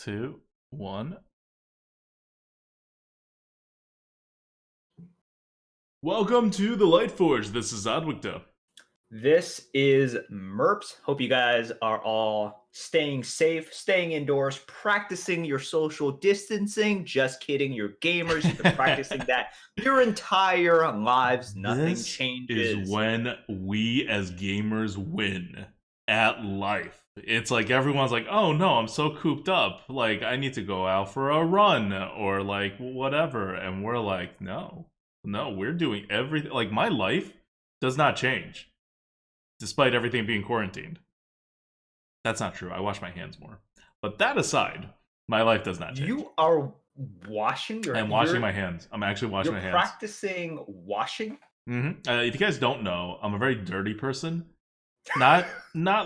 2, 1. Welcome to the Lightforge. This is ADWCTA. This is Merps. Hope you guys are all staying safe, staying indoors, practicing your social distancing. Just kidding, you're gamers. You've been practicing that your entire lives. Nothing This is changes. when we as gamers win at life. It's like everyone's like, oh no, I'm so cooped up. Like, I need to go out for a run or like whatever. And we're like, no, we're doing everything. Like, my life does not change despite everything being quarantined. That's not true. I wash my hands more. But that aside, my life does not change. You are washing your. I'm washing my hands. I'm actually washing my hands. You're practicing washing. If you guys don't know, I'm a very dirty person. Not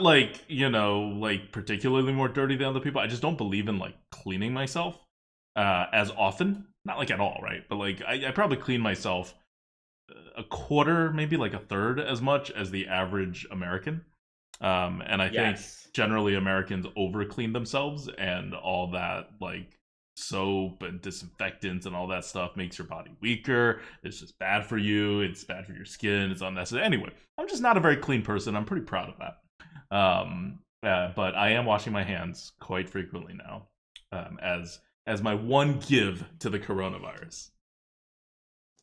like, like particularly more dirty than other people. I just don't believe in like cleaning myself as often. Not like at all, right? But like I probably clean myself a quarter, maybe like a third as much as the average American. And I think generally Americans over clean themselves, and all that like soap and disinfectants and all that stuff makes your body weaker. It's just bad for you. It's bad for your skin. It's unnecessary. Anyway, I'm just not a very clean person. I'm pretty proud of that. But I am washing my hands quite frequently now, as my one give to the coronavirus.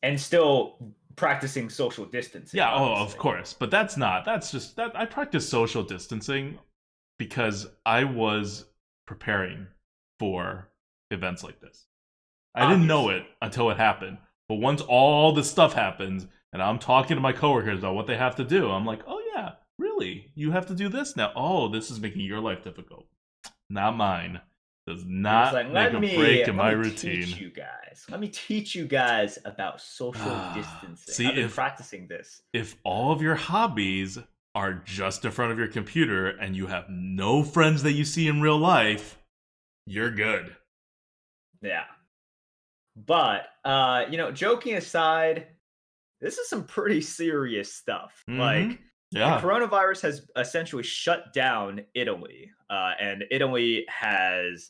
And still practicing social distancing. Yeah, of course. But that's just that I practice social distancing because I was preparing for events like this. I didn't know it until it happened. But once all this stuff happens and I'm talking to my coworkers about what they have to do, I'm like, oh yeah, really? You have to do this now? Oh, this is making your life difficult. Not mine. Does not make a break in my routine. Let me teach you guys about social distancing. See, I've been practicing this. If all of your hobbies are just in front of your computer and you have no friends that you see in real life, you're good. Yeah. But, joking aside, this is some pretty serious stuff. Mm-hmm. Like, the coronavirus has essentially shut down Italy. And Italy has,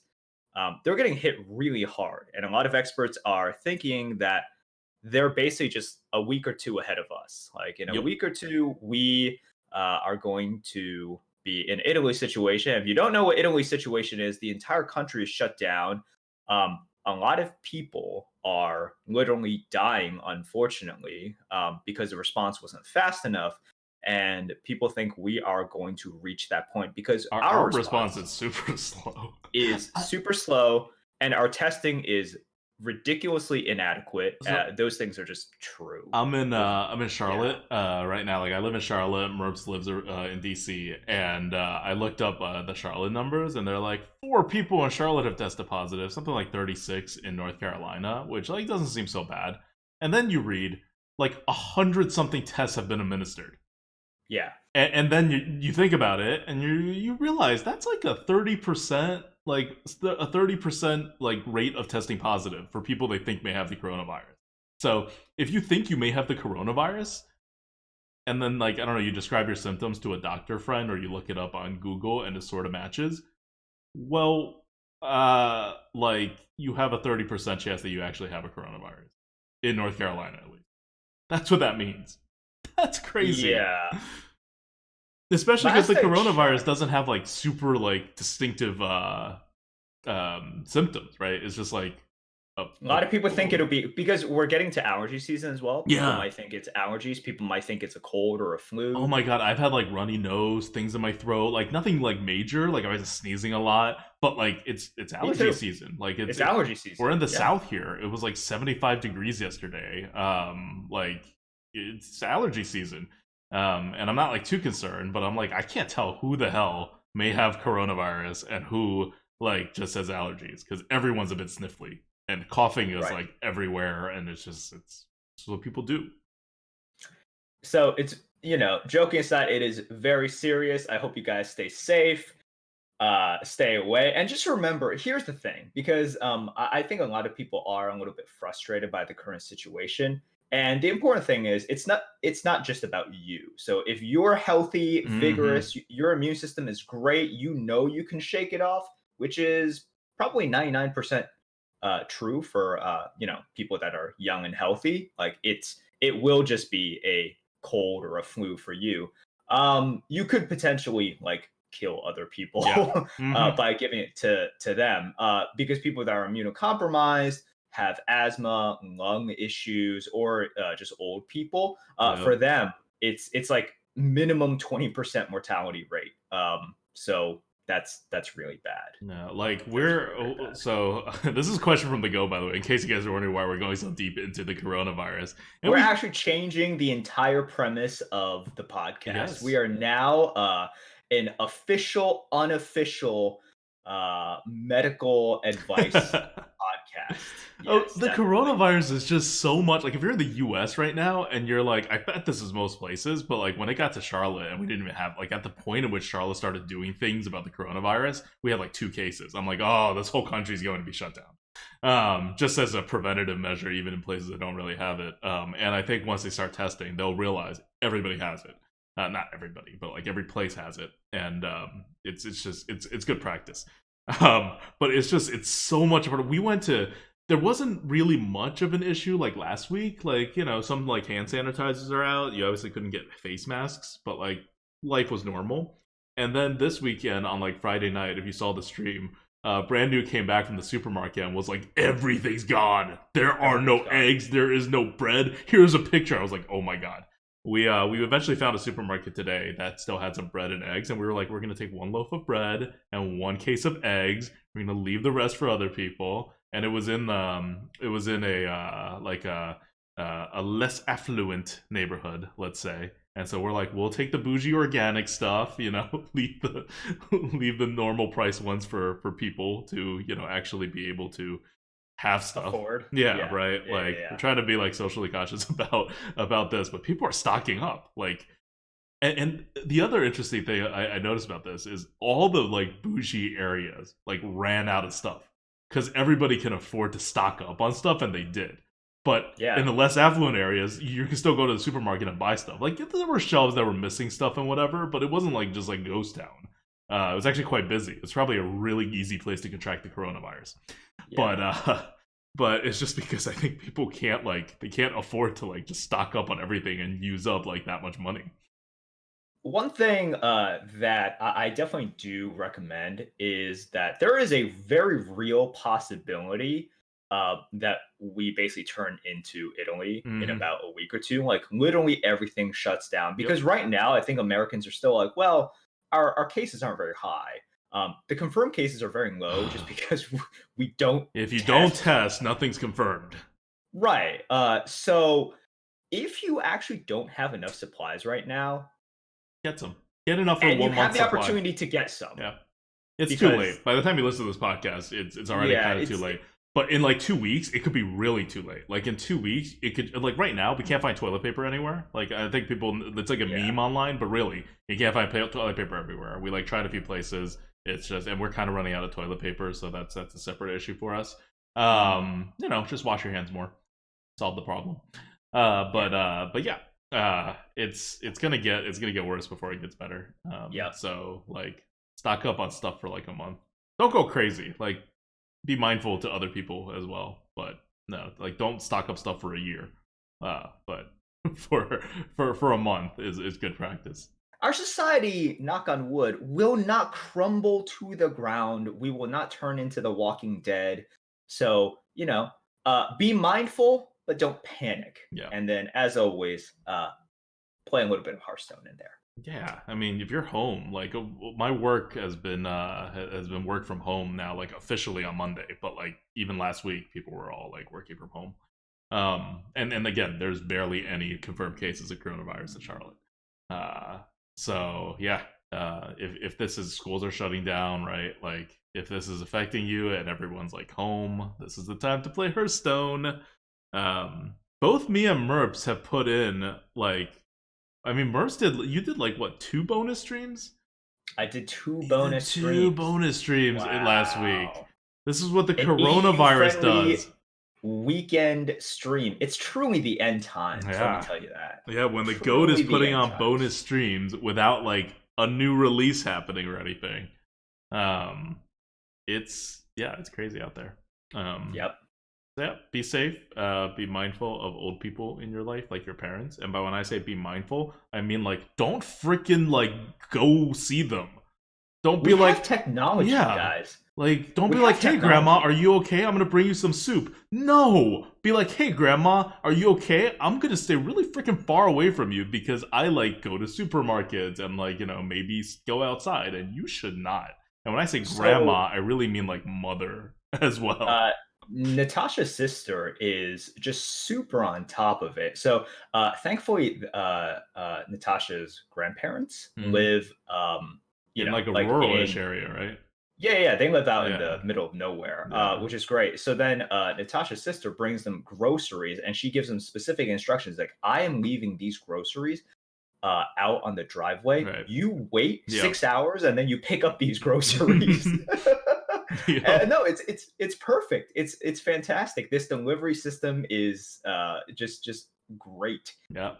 they're getting hit really hard. And a lot of experts are thinking that they're basically just a week or two ahead of us. Like, in a week or two, we are going to be in Italy's situation. If you don't know what Italy's situation is, the entire country is shut down. A lot of people are literally dying, unfortunately, because the response wasn't fast enough. And people think we are going to reach that point because our response is super slow. Super slow, and our testing is ridiculously inadequate. Those things are just true. I'm in Charlotte right now. Like, I live in Charlotte. Merps lives in DC, and I looked up the Charlotte numbers, and they're like 4 people in Charlotte have tested positive, something like 36 in North Carolina, which like doesn't seem so bad. And then you read like 100-something tests have been administered. Yeah, and then you think about it, and you realize that's like a 30%. Like a 30% like rate of testing positive for people they think may have the coronavirus. So if you think you may have the coronavirus, and then like, I don't know, you describe your symptoms to a doctor friend or you look it up on Google and it sort of matches, well, like you have a 30% chance that you actually have a coronavirus in North Carolina, at least. That's what that means. That's crazy. Yeah. Especially because the coronavirus doesn't have like super like distinctive symptoms, right? It's just like a lot of people think it'll be because we're getting to allergy season as well. People might think it's allergies. People might think it's a cold or a flu. Oh my god, I've had like runny nose, things in my throat, like nothing like major. Like I was sneezing a lot, but like it's allergy season. Like it's allergy season. We're in the South here. It was like 75 degrees yesterday. Like it's allergy season. And I'm not like too concerned, but I'm like, I can't tell who the hell may have coronavirus and who like just has allergies, because everyone's a bit sniffly and coughing is like everywhere, and it's what people do. So it's, joking aside, it is very serious. I hope you guys stay safe, stay away, and just remember, here's the thing, because I think a lot of people are a little bit frustrated by the current situation. And the important thing is it's not just about you. So if you're healthy, vigorous, your immune system is great, you can shake it off, which is probably 99% true for people that are young and healthy. Like it will just be a cold or a flu for you. You could potentially like kill other people Yeah. Mm-hmm. by giving it to them because people that are immunocompromised have asthma, lung issues, or just old people. Yeah. For them, it's like minimum 20% mortality rate. So that's really bad. No, like That's really, really bad. so this is a question from the Go, by the way, in case you guys are wondering why we're going so deep into the coronavirus. And We're we actually changing the entire premise of the podcast. We yes. are now an official, unofficial medical advice podcast. Oh, Yes, the definitely. coronavirus is just so much like if you're in the US right now and you're like, I bet this is most places, but like when it got to Charlotte and we didn't even have like at the point in which Charlotte started doing things about the coronavirus, we had like 2 cases. I'm like, oh, this whole country's going to be shut down. Just as a preventative measure, even in places that don't really have it. And I think once they start testing, they'll realize everybody has it. Not everybody, but like every place has it, and it's good practice. But it's so much harder. We went to there wasn't really much of an issue like last week. Like some like hand sanitizers are out. You obviously couldn't get face masks, but like life was normal. And then this weekend on like Friday night, if you saw the stream, Brand New came back from the supermarket and was like, everything's gone. There are no Everything's gone. eggs. There is no bread. Here's a picture. I was like, oh my god. We eventually found a supermarket today that still had some bread and eggs, and we were like, we're gonna take 1 loaf of bread and 1 case of eggs. We're gonna leave the rest for other people. And it was in a less affluent neighborhood, let's say. And so we're like, we'll take the bougie organic stuff, leave the leave the normal price ones for people to actually be able to have stuff. Afford. Yeah, Yeah, right. yeah, Like yeah, we're yeah. trying to be like socially conscious about this, but people are stocking up. Like, and the other interesting thing I noticed about this is all the like bougie areas like ran out of stuff because everybody can afford to stock up on stuff, and they did. But in Yeah. the less affluent areas, you can still go to the supermarket and buy stuff. Like there were shelves that were missing stuff and whatever, but it wasn't like just like ghost town. It was actually quite busy. It's probably a really easy place to contract the coronavirus. Yeah. But but it's just because I think people can't they can't afford to like just stock up on everything and use up like that much money. One thing that I definitely do recommend is that there is a very real possibility that we basically turn into Italy in Mm-hmm. about a week or two. Like literally everything shuts down Yep. because right now I think Americans are still like, well, our cases aren't very high. The confirmed cases are very low just because we don't If you don't test. test, nothing's confirmed. Right. So if you actually don't have enough supplies right now, Get some. Get enough for and you 1 month have the supply. opportunity to get some, Yeah. It's too because late. By the time you listen to this podcast, it's already yeah, kind of too late. But in like 2 weeks, it could be really too late. Like in 2 weeks, it could like right now we can't find toilet paper anywhere. Like I think people, it's like a yeah, meme online, but really you can't find toilet paper everywhere. We like tried a few places. It's just, and we're kind of running out of toilet paper, so that's a separate issue for us. mhm, Just wash your hands more, solve the problem. yeah, But yeah, it's gonna get worse before it gets better. yeah. So like stock up on stuff for like a month. Don't go crazy. Like be mindful to other people as well. But no, like don't stock up stuff for a year. But for a month is good practice. Our society, knock on wood, will not crumble to the ground. We will not turn into the Walking Dead. So be mindful, but don't panic. Yeah. And then, as always, play a little bit of Hearthstone in there. Yeah, I mean, if you're home, like my work has been work from home now, like officially on Monday, but like even last week, people were all like working from home. And again, there's barely any confirmed cases of coronavirus in Charlotte. Uh, so yeah, if this is schools are shutting down, right? Like if this is affecting you and everyone's like home, this is the time to play Hearthstone. Both me and Merps have put in like I mean, Merps you did like what 2 bonus streams? I did two You did bonus two streams. bonus streams last week. Wow. This is what the An EU coronavirus does. friendly weekend stream. It's truly the end times, let me Yeah, tell you that. yeah. When the goat is Truly the putting end on bonus times. streams without like a new release happening or anything, um, it's yeah, it's crazy out there. Yep. Yeah, be safe. Be mindful of old people in your life, like your parents. And by when I say be mindful, I mean like don't freaking like go see them. Don't be We have like, technology, yeah, guys. like don't We be like, have hey grandma, technology. are you okay? I'm gonna bring you some soup. No, be like, hey grandma, are you okay? I'm gonna stay really freaking far away from you because I like go to supermarkets and like maybe go outside, and you should not. And when I say So, grandma, I really mean like mother as well. uh, Natasha's sister is just super on top of it. So, thankfully, Natasha's grandparents Hmm. live, In like a like rural-ish in area, right? yeah, yeah, they live out in the Yeah, middle of nowhere, yeah, which is great. So then Natasha's sister brings them groceries and she gives them specific instructions like, I am leaving these groceries out on the driveway. right. You wait Yep. 6 hours and then you pick up these groceries. Yep. No, it's perfect. It's fantastic. This delivery system is just great. Yep.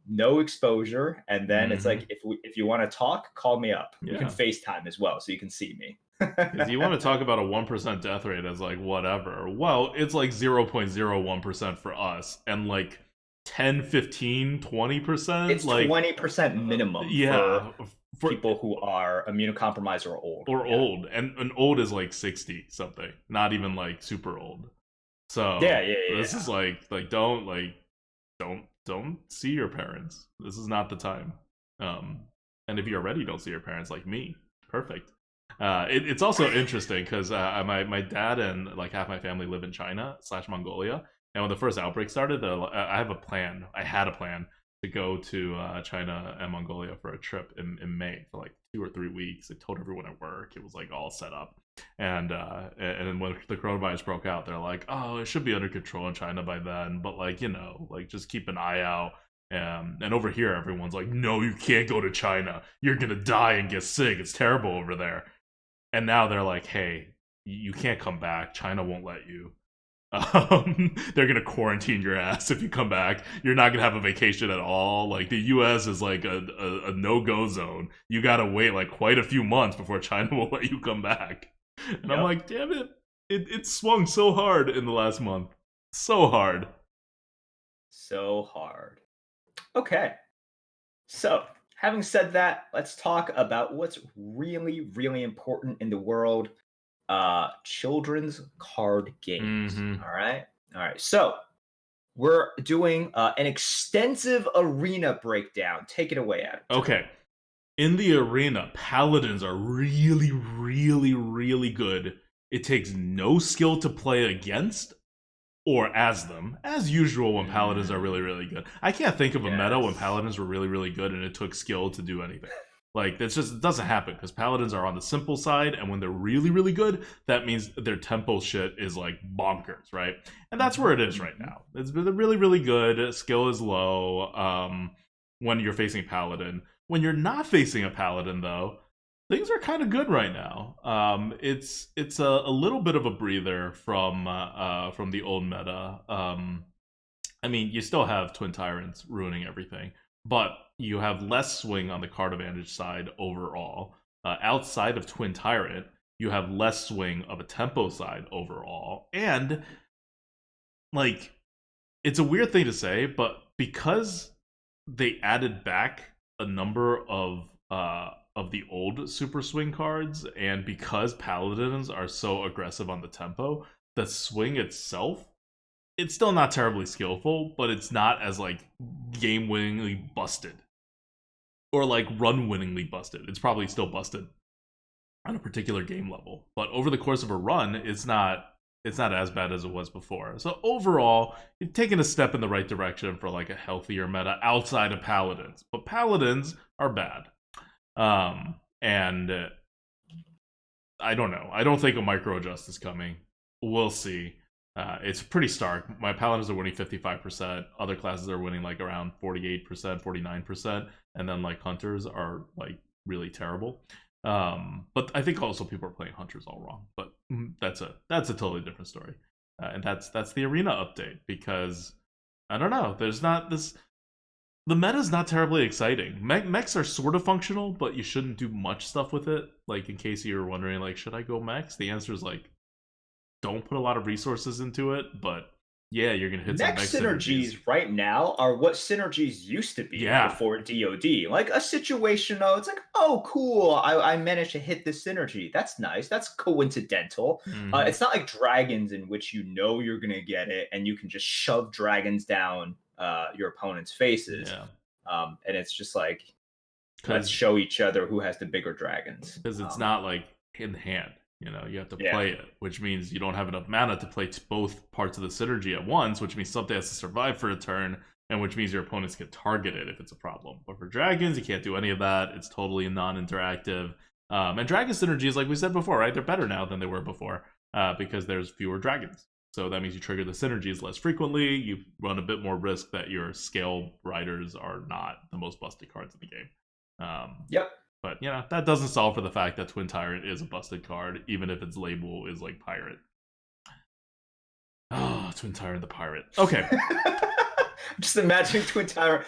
No exposure, and then it's Hmm. like if you want to talk, call me up. We can Yeah. FaceTime as well, so you can see me. Because you want to talk about a 1% death rate as like whatever. Well, it's like 0.01% for us, and like 10, 15, 20%, It's like, 20% minimum for yeah, for people who are immunocompromised or old. or Yeah. old. And old is like 60 something, not even like super old. Yeah, So yeah, yeah, this yeah. is don't see your parents. This is not the time. Um, and if you're ready, don't see your parents like me. Perfect. It's also interesting because my dad and like half my family live in China / Mongolia, and when the first outbreak started, I have a plan. I had a plan to go to China and Mongolia for a trip in May for like 2 or 3 weeks. I told everyone at work. It was like all set up. And then when the coronavirus broke out, they're like, "Oh, it should be under control in China by then." But like like just keep an eye out. And over here, everyone's like, "No, you can't go to China. You're gonna die and get sick. It's terrible over there." And now they're like, "Hey, you can't come back. China won't let you. They're gonna quarantine your ass if you come back. You're not gonna have a vacation at all. Like the U.S. is like a no go zone. You gotta wait like quite a few months before China will let you come back." And I'm Yep. like, damn it. It swung so hard in the last month. So hard. So hard. Okay. So, having said that, let's talk about what's really, really important in the world, children's card games. Mm-hmm. All right. All right. So, we're doing an extensive arena breakdown. Take it away, Adam. Okay. In the arena, paladins are really, really, really good. It takes no skill to play against or as them, as usual when paladins are really, really good. I can't think of a meta when Yes. paladins were really, really good and it took skill to do anything. Like that's just it doesn't happen because paladins are on the simple side, and when they're really, really good, that means their tempo shit is like bonkers, right? And that's where it is right Mhm. now. It's been really, really good. Skill is low when you're facing paladin. When you're not facing a paladin, though, things are kind of good right now. It's a little bit of a breather from the old meta. I mean, you still have Twin Tyrants ruining everything, but you have less swing on the card advantage side overall. Outside of Twin Tyrant, you have less swing of a tempo side overall, and like it's a weird thing to say, but because they added back a number of the old super swing cards, and because paladins are so aggressive on the tempo, the swing itself, it's still not terribly skillful, but it's not as like game winningly busted or like run winningly busted. It's probably still busted on a particular game level, but over the course of a run, it's not as bad as it was before. So overall, you've taken a step in the right direction for like a healthier meta outside of paladins. But paladins are bad. And I don't know. I don't think a micro adjust is coming. We'll see. It's pretty stark. My paladins are winning 55%. Other classes are winning like around 48%, 49%, and then like hunters are like really terrible. But I think also people are playing hunters all wrong. But that's a totally different story. And that's the arena update because I don't know. There's not this. The meta's not terribly exciting. Mechs are sort of functional, but you shouldn't do much stuff with it. Like in case you're wondering, like, should I go mechs? The answer is like don't put a lot of resources into it, but yeah, you're gonna hit some Next nice synergies. synergies right now are what synergies used to be Yeah. before DoD. Like a situational, it's like, oh, cool, I managed to hit this synergy. That's nice. That's coincidental. Hmm. It's not like dragons in which you know you're going to get it and you can just shove dragons down your opponent's faces. Yeah. And it's just like, let's Because show each other who has the bigger dragons. it's not like in hand. You have to Yeah. play it, which means you don't have enough mana to play both parts of the synergy at once, which means something has to survive for a turn, and which means your opponents get targeted if it's a problem. But for dragons, you can't do any of that. It's totally non-interactive. And dragon synergies, like we said before, right? They're better now than they were before because there's fewer dragons. So that means you trigger the synergies less frequently. You run a bit more risk that your scale riders are not the most busted cards in the game. Yep. But that doesn't solve for the fact that Twin Tyrant is a busted card, even if its label is like pirate. Oh, Twin Tyrant the pirate. Okay. Just imagining Twin Tyrant.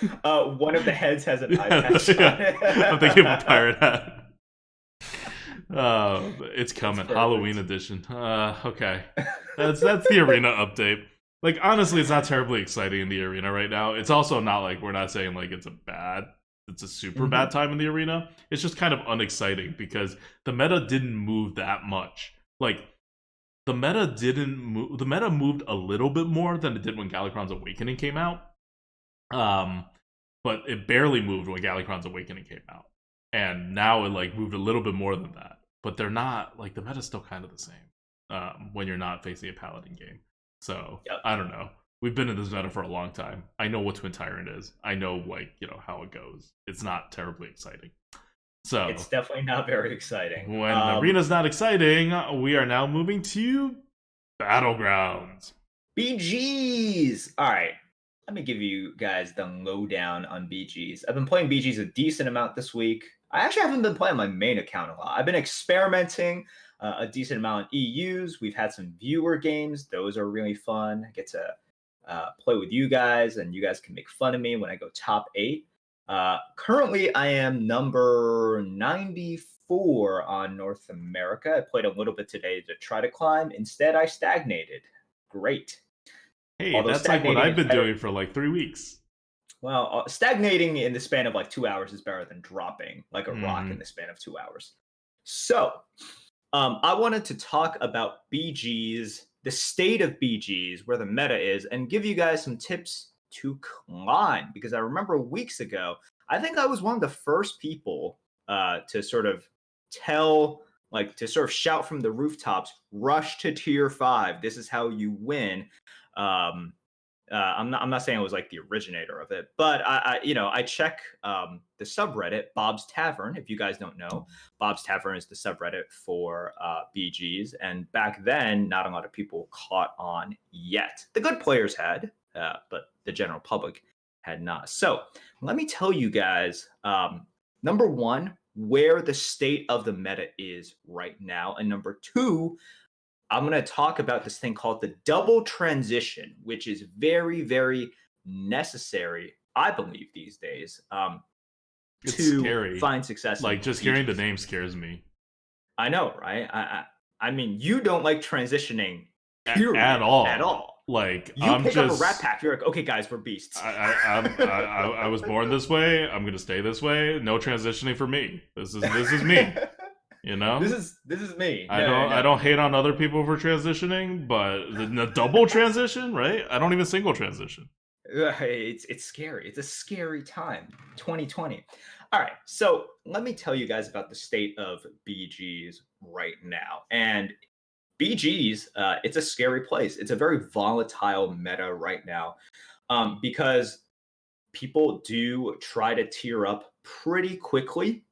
One of the heads has an eye patch on it. I'm thinking of a pirate hat. It's coming, Halloween edition. Okay, that's the arena update. Like honestly, it's not terribly exciting in the arena right now. It's also not like we're not saying like it's a super bad time in the arena. It's just kind of unexciting because the meta didn't move that much. Like the meta didn't move. The meta moved a little bit more than it did when Galakrond's Awakening came out. But it barely moved when Galakrond's Awakening came out, and now it like moved a little bit more than that. But they're not like the meta's still kind of the same when you're not facing a paladin game. So Yep. I don't know. We've been in this meta for a long time. I know what Twin Tyrant is. I know how it goes. It's not terribly exciting. So It's definitely not very exciting. when arena's not exciting, we are now moving to Battlegrounds. BGs. All right. Let me give you guys the lowdown on BGs. I've been playing BGs a decent amount this week. I actually haven't been playing my main account a lot. I've been experimenting a decent amount in EUs. We've had some viewer games. Those are really fun. I get to play with you guys, and you guys can make fun of me when I go top 8. Currently, I am number 94 on North America. I played a little bit today to try to climb. Instead, I stagnated. Great. Hey, Although that's like what stagnating I've is been better- doing for like 3 weeks. Well, stagnating in the span of like 2 hours is better than dropping like a rock in the span of 2 hours. So, I wanted to talk about BGs, the state of BGs, where the meta is, and give you guys some tips to climb. Because I remember weeks ago, I think I was one of the first people to sort of to sort of shout from the rooftops, rush to tier 5. This is how you win. I'm not saying I was like the originator of it, but I check the subreddit Bob's Tavern. If you guys don't know, Bob's Tavern is the subreddit for BGs, and back then, not a lot of people caught on yet. The good players had, but the general public had not. So let me tell you guys, number one, where the state of the meta is right now, and number two, I'm going to talk about this thing called the double transition, which is very, very necessary, I believe, these days It's to scary. find success. Like just hearing the name scares me. I know, right? I mean, you don't like transitioning period, at all. At all. Like you pick up a rat pack, you're like, okay, guys, we're beasts. I was born this way. I'm gonna stay this way. No transitioning for me. This is me. You know, this is me. I don't hate on other people for transitioning, but the double transition, right? I don't even single transition. It's scary. It's a scary time. 2020. All right, so let me tell you guys about the state of BGs right now. And BGs, it's a scary place. It's a very volatile meta right now because people do try to tier up pretty quickly.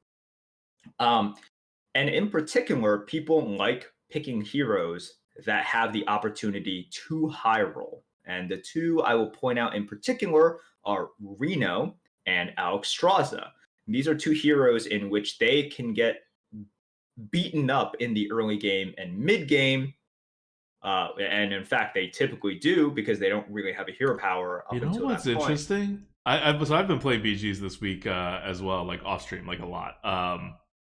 And in particular, people like picking heroes that have the opportunity to high roll. And the two I will point out in particular are Reno and Alexstrasza. These are two heroes in which they can get beaten up in the early game and mid game. And in fact, they typically do because they don't really have a hero power up until what's that point. Interesting? I've been playing BGs this week as well, like off stream, like a lot.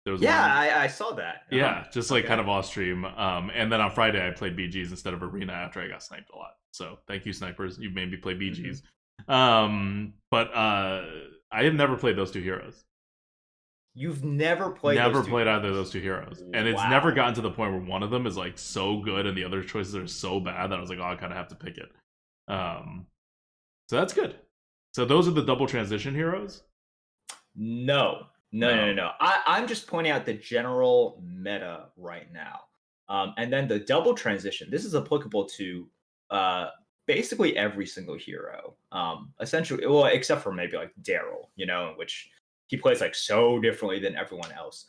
There was Yeah, one. I saw that. Yeah, just like kind Okay. of off stream. And then on Friday I played BGs instead of Arena after I got sniped a lot. So thank you, snipers. You made me play Hmm. BGs. But I have never played those two heroes. You've never played those Never two played either of those heroes. two heroes, and it's never Wow. gotten to the point where one of them is like so good and the other choices are so bad that I was like, oh, I kind of have to pick it. Um, so that's good. So those are the double transition heroes. No, no, no, no, No. no. I'm just pointing out the general meta right now. And then the double transition, this is applicable to uh, basically every single hero. Essentially, well, except for maybe like Daryl, in which he plays like so differently than everyone else.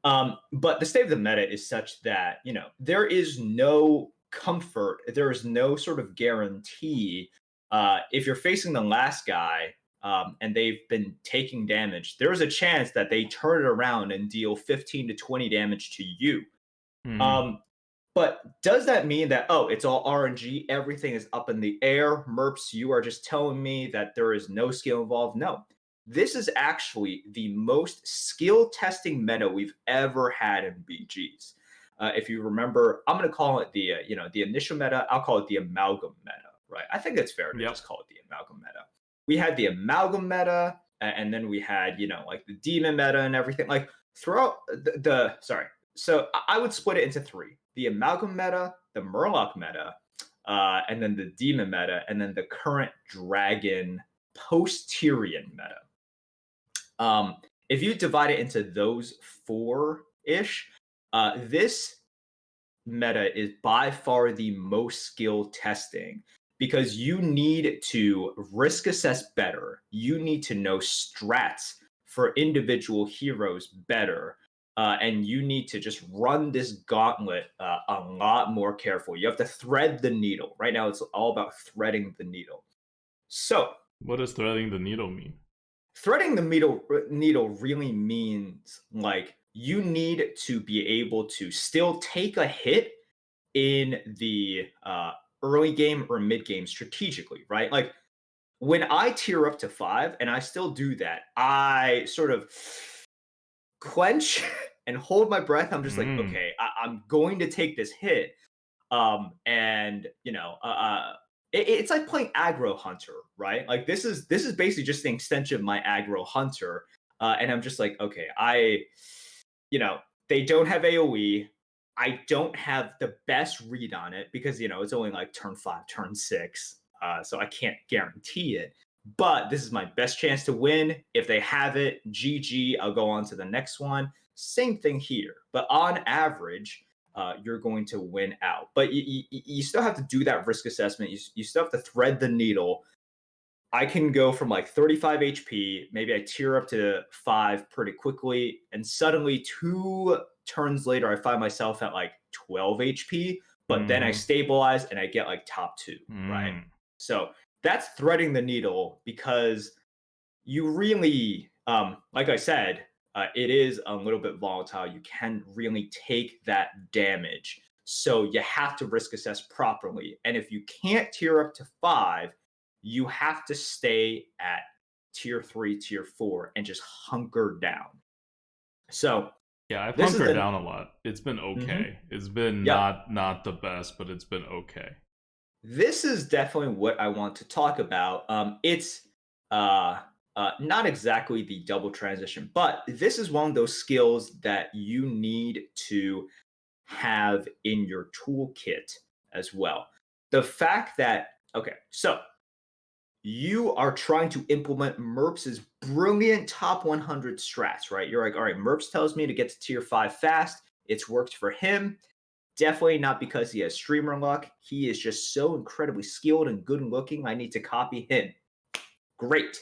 But the state of the meta is such that, there is no comfort, there is no sort of guarantee. If you're facing the last guy, and they've been taking damage, there's a chance that they turn it around and deal 15 to 20 damage to you. Mm-hmm. Um, but does that mean that, oh, it's all RNG, everything is up in the air? Merps, you are just telling me that there is no skill involved? No. This is actually the most skill testing meta we've ever had in BGs. If you remember, I'm going to call it the initial meta. I'll call it the amalgam meta, right? I think it's fair to Yep. just call it the amalgam meta. We had the amalgam meta, and then we had, like the demon meta and everything. Like throughout sorry. So I would split it into three: the amalgam meta, the Murloc meta, and then the demon meta, and then the current dragon post-Tyrion meta. If you divide it into those four-ish, this meta is by far the most skill testing because you need to risk assess better. You need to know strats for individual heroes better. And you need to just run this gauntlet a lot more careful. You have to thread the needle. Right now, it's all about threading the needle. So, What does threading the needle mean? threading the needle really means like you need to be able to still take a hit in the early game or mid game strategically, right? Like when I tier up to 5 and I still do that, I sort of clench and hold my breath. I'm just like, Mm. okay, I'm going to take this hit. And it's like playing aggro hunter, right? Like this is basically just an extension of my aggro hunter. And I'm just like, okay, they don't have AoE. I don't have the best read on it because it's only like turn 5, turn 6, so I can't guarantee it. But this is my best chance to win. If they have it, GG. I'll go on to the next one. Same thing here, but on average, you're going to win out. But you still have to do that risk assessment. You still have to thread the needle. I can go from like 35 HP, maybe I tier up to 5 pretty quickly, and suddenly 2 turns later, I find myself at like 12 HP, but then I Mm-hmm. stabilize and I get like top 2, right? Mm. So that's threading the needle because you really, like I said, it is a little bit volatile. You can really take that damage. So you have to risk assess properly. And if you can't tier up to 5, you have to stay at tier 3, tier 4, and just hunker down. So Yeah, I've this is hunkered the. down a lot. It's been Mhm. okay. It's been Yep. not the best, but it's been okay. This is definitely what I want to talk about. It's uh, not exactly the double transition, but this is one of those skills that you need to have in your toolkit as well. The fact that, okay, so you are trying to implement Merps's brilliant top 100 strats, right? You're like, all right, Merps tells me to get to tier 5 fast. It's worked for him. Definitely not because he has streamer luck. He is just so incredibly skilled and good looking. I need to copy him. Great.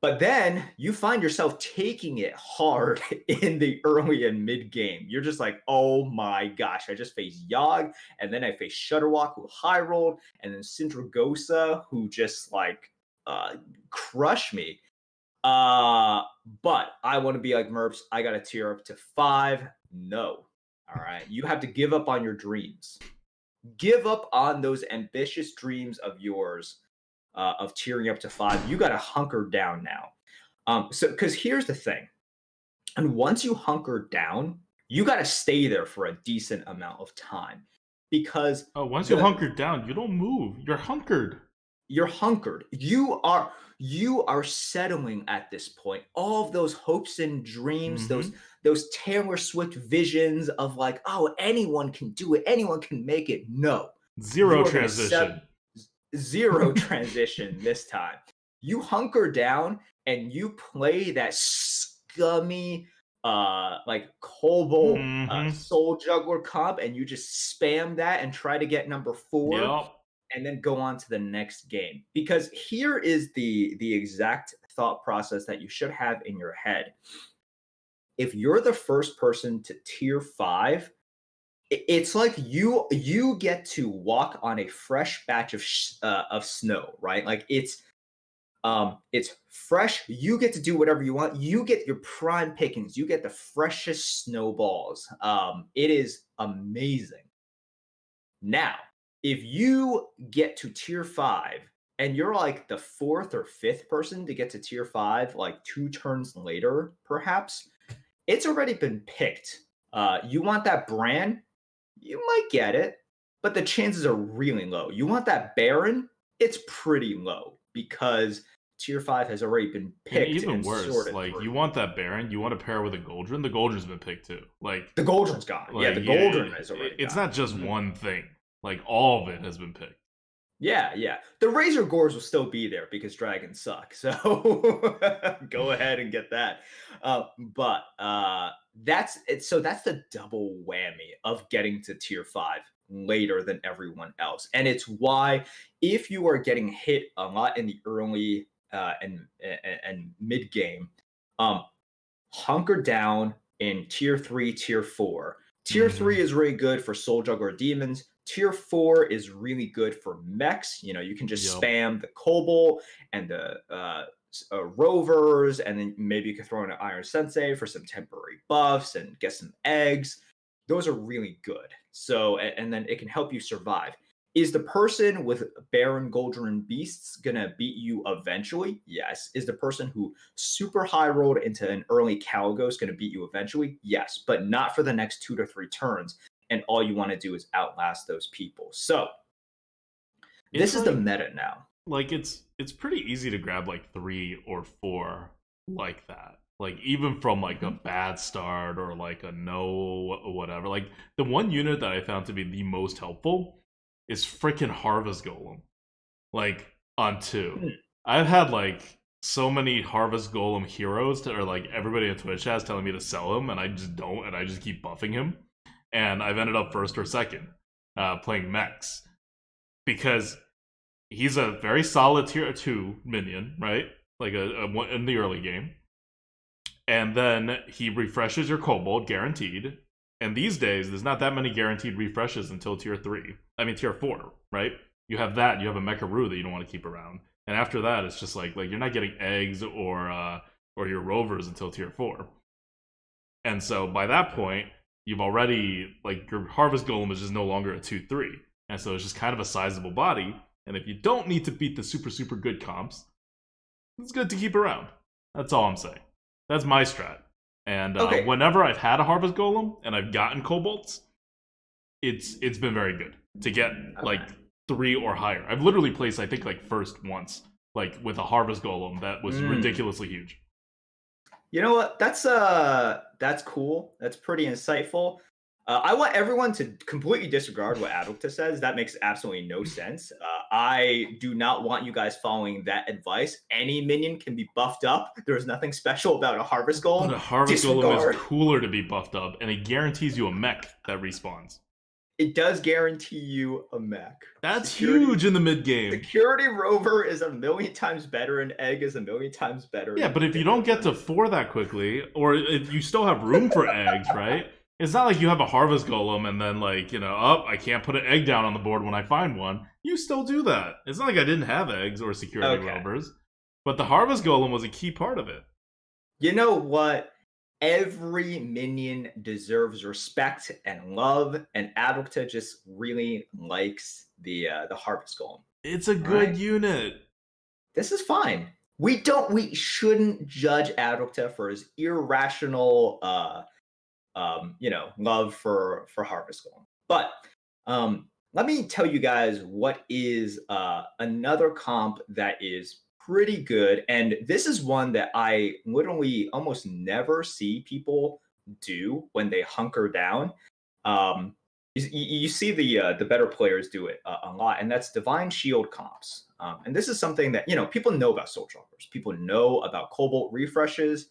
But then you find yourself taking it hard in the early and mid game. You're just like, oh my gosh, I just faced Yogg, and then I faced Shutterwalk, who high rolled, and then Sindragosa, who just like crush me. But I want to be like Merps. I got to tier up to 5. No. All right. You have to give up on your dreams. Give up on those ambitious dreams of yours of tiering up to 5. You got to hunker down now. So, because here's the thing And once you hunker down, you got to stay there for a decent amount of time because Oh, once you the hunker down, you don't move. You're hunkered. you're hunkered. You are settling at this point. All of those hopes and dreams, Mm-hmm. those Taylor Swift visions of like, oh, anyone can do it, anyone can make it. No, Zero you are going to set transition. zero transition this time. You hunker down and you play that scummy like Cobalt Mm-hmm. Soul Juggler comp and you just spam that and try to get number 4 Yep. and then go on to the next game. Because here is the exact thought process that you should have in your head. If you're the first person to tier 5, it's like you get to walk on a fresh batch of snow, right? Like it's fresh. You get to do whatever you want. You get your prime pickings. You get the freshest snowballs. It is amazing. Now, if you get to tier 5 and you're like the 4th or 5th person to get to tier 5 like 2 turns later perhaps, it's already been picked. You want that brand, you might get it, but the chances are really low. You want that Baron, it's pretty low because tier 5 has already been And picked even and worse, sorted like through. you want that Baron, you want to pair with a Goldrin. The Goldrin's been picked too. The Goldrin's gone. Yeah, the Yeah, Goldrin is already it's gone. not just Mhm. one thing. Like all of it has been picked. Yeah, yeah. The Razor Gores will still be there because dragons suck. So go ahead and get that. But that's it. So that's the double whammy of getting to tier 5 later than everyone else. And it's why if you are getting hit a lot in the early and mid game, um, hunker down in tier 3, tier 4. Tier Mm-hmm. 3 is really good for soul juggler demons. Tier 4 is really good for mechs. You know, you can just Yep. spam the Cobalt and the rovers, and then maybe you can throw in an Iron Sensei for some temporary buffs and get some eggs. Those are really good. So, and then it can help you survive. Is the person with Baron Goldrin Beasts gonna beat you eventually? Yes. Is the person who super high rolled into an early Caligos gonna beat you eventually? Yes, but not for the next 2 to 3 turns. And all you want to do is outlast those people. So It's this is the like meta now. it's pretty easy to grab like 3 or 4 like that. Like even from like a Mhm. bad start or like a no or whatever. Like the one unit that I found to be the most helpful is freaking Harvest Golem. Like on 2. Hmm. I've had like so many Harvest Golem heroes or like everybody on Twitch has telling me to sell him and I just don't and I just keep buffing him. And I've ended up first or second playing mechs because he's a very solid tier 2 minion, right? Like in the early game. And then he refreshes your kobold guaranteed. And these days, there's not that many guaranteed refreshes until tier 3. I mean tier 4, right? You have that, you have a Mecharoo that you don't want to keep around. And after that, it's just like you're not getting eggs or your rovers until tier 4. And so by that point, you've already like your harvest golem is just no longer a 2-3. And so it's just kind of a sizable body. And if you don't need to beat the super good comps, it's good to keep around. That's all I'm saying. That's my strat. And Okay. whenever I've had a harvest golem and I've gotten kobolds, it's been very good to get like Okay. 3 or higher. I've literally placed I think like first once, like with a harvest golem that was Mm. ridiculously huge. You know what? That's cool. That's pretty insightful. I want everyone to completely disregard what ADWCTA says. That makes absolutely no sense. I do not want you guys following that advice. Any minion can be buffed up. There is nothing special about a Harvest But Golem. a harvest golem is Disregard. cooler to be buffed up, and it guarantees you a mech that respawns. It does guarantee you a mech. That's Security huge in the mid game. Security Rover is a million times better, and Egg is a million times better Yeah, but if you than don't get Rover. to 4 that quickly, or if you still have room for eggs, right? It's not like you have a harvest golem and then like, oh, I can't put an egg down on the board when I find one. You still do that. It's not like I didn't have eggs or security Okay. rovers. But the harvest golem was a key part of it. You know what? Every minion deserves respect and love, and ADWCTA just really likes the Harvest Golem. It's a All right, good unit. this is fine. we shouldn't judge ADWCTA for his irrational love for Harvest Golem. But let me tell you guys what is another comp that is pretty good. And this is one that I literally almost never see people do when they hunker down. You see the better players do it a lot, and that's Divine Shield comps. And this is something that people know about Soul Droppers. People know about Cobalt refreshes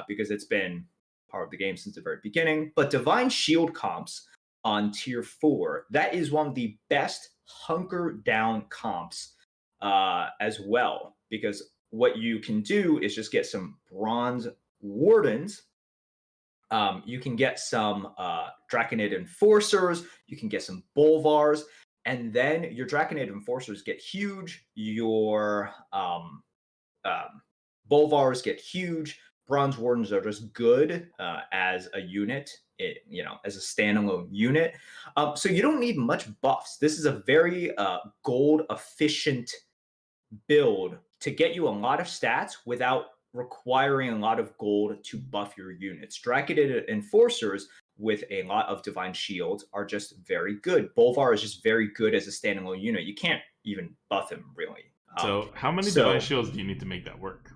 because it's been part of the game since the very beginning. But Divine Shield comps on tier 4, that is one of the best hunker down comps as well, because what you can do is just get some Bronze Wardens. You can get some Draconid Enforcers, you can get some Bolvars, and then your Draconid Enforcers get huge, your Bolvars get huge, Bronze Wardens are just good as a unit, as a standalone unit. So you don't need much buffs. This is a very gold efficient build to get you a lot of stats without requiring a lot of gold to buff your units. Draconid Enforcers with a lot of Divine Shields are just very good. Bolvar is just very good as a standalone unit. You can't even buff him really. So how many Divine Shields do you need to make that work?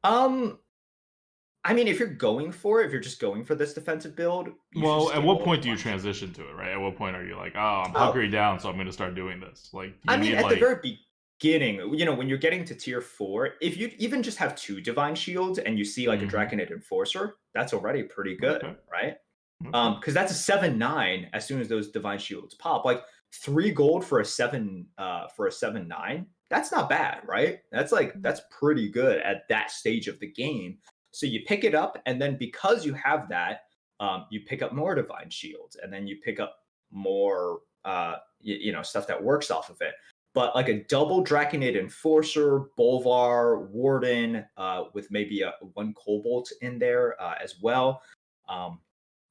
I mean, if you're going for it, if you're just going for this defensive build, well, at what point do you transition to it, right? At what point are you like, oh, I'm hunkering down, so I'm going to start doing this? Like, I mean, at the very beginning, when you're getting to tier 4, if you even just have 2 Divine Shields and you see like a Draconid Enforcer, that's already pretty good, right? Because that's a 7/9 as soon as those Divine Shields pop. Like 3 gold for a 7/9. That's not bad, right? That's pretty good at that stage of the game. So you pick it up, and then because you have that, you pick up more Divine Shields, and then you pick up more, stuff that works off of it. But like a double Draconid Enforcer, Bolvar, Warden, with maybe one Cobalt in there as well,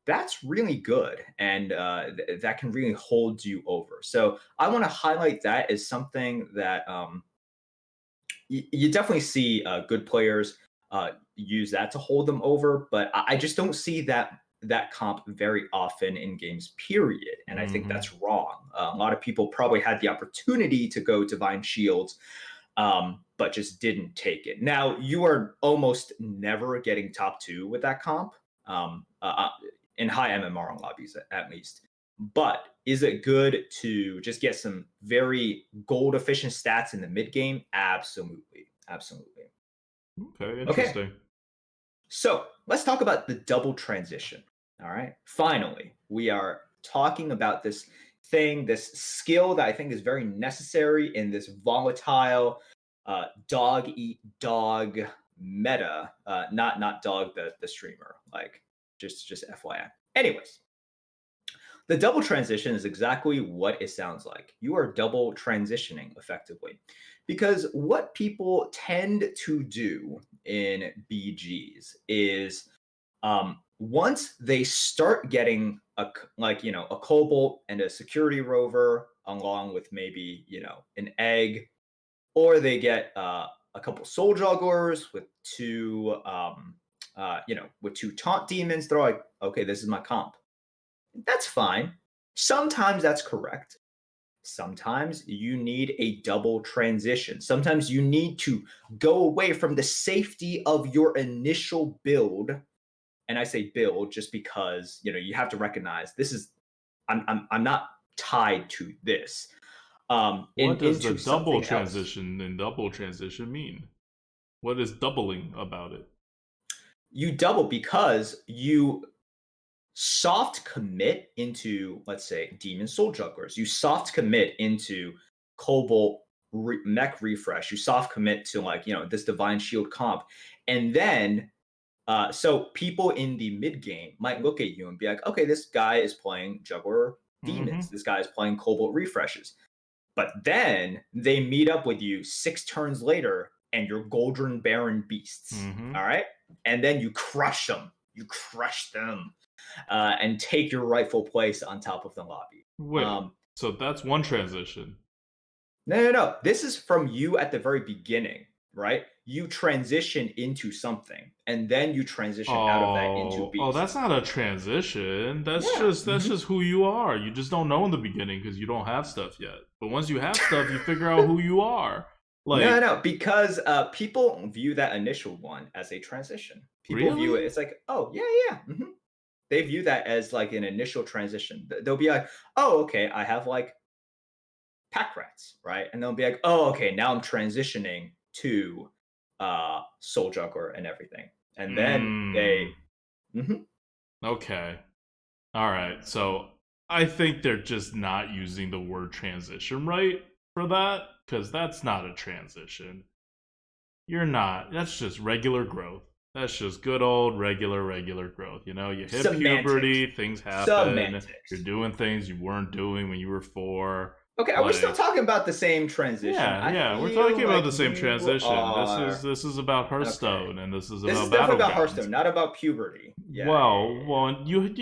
that's really good, and that can really hold you over. So I want to highlight that as something that you definitely see good players use that to hold them over, but I just don't see that comp very often in games, period. And I think that's wrong. A lot of people probably had the opportunity to go Divine Shields, but just didn't take it. Now, you are almost never getting top 2 with that comp, in high MMR lobbies at least. But is it good to just get some very gold efficient stats in the mid game? Absolutely. Absolutely. Okay, interesting. Okay. So let's talk about the double transition. All right. Finally, we are talking about this thing, this skill that I think is very necessary in this volatile dog eat dog meta. Not dog the streamer. Like just FYI. Anyways, the double transition is exactly what it sounds like. You are double transitioning effectively. Because what people tend to do in BGs is once they start getting a Cobalt and a Security Rover, along with maybe an egg, or they get a couple Soul Jugglers with 2 with 2 Taunt Demons, they're like, okay, this is my comp. That's fine. Sometimes that's correct. Sometimes you need a double transition. Sometimes you need to go away from the safety of your initial build. And I say build just because, you have to recognize this is, I'm not tied to this. What does the double transition and double transition mean? What is doubling about it? You double because you soft commit into, let's say, Demon Soul Jugglers. You soft commit into Cobalt Mech Refresh. You soft commit to this Divine Shield comp. And then, so people in the mid game might look at you and be like, okay, this guy is playing Juggler Demons. This guy is playing Cobalt Refreshes. But then they meet up with you 6 turns later and you're Goldren Baron Beasts. All right? And then you crush them. You crush them. And take your rightful place on top of the lobby. Wait, so that's one transition. No. This is from you at the very beginning. right? You transition into something, and then you transition out of that into Oh, beast. that's not a transition. Yeah. That's just who you are. You just don't know in the beginning because you don't have stuff yet. But once you have stuff, you figure out who you are. No, Like, no, because people view that initial one as a transition. People view it, really? it's like, oh, yeah, yeah. They view that as like an initial transition. They'll be like, oh, okay, I have like pack rats, right? And they'll be like, oh, okay, now I'm transitioning to Soul Juggler and everything. And then Hmm. they, mhm. Okay. All right. So I think they're just not using the word transition right for that because that's not a transition. You're not. That's just regular growth. That's just good old regular growth. You know, you hit Semantics. puberty, things happen. You're Semantics. doing things you weren't doing when you were 4. Okay, are we still Like, talking about the same transition? yeah, I yeah, we're feel talking about like the same you transition. are This is about okay. Hearthstone and this is This is about definitely about Hearthstone, battlegrounds. not about puberty. Yeah, yeah, yeah, yeah. Well, you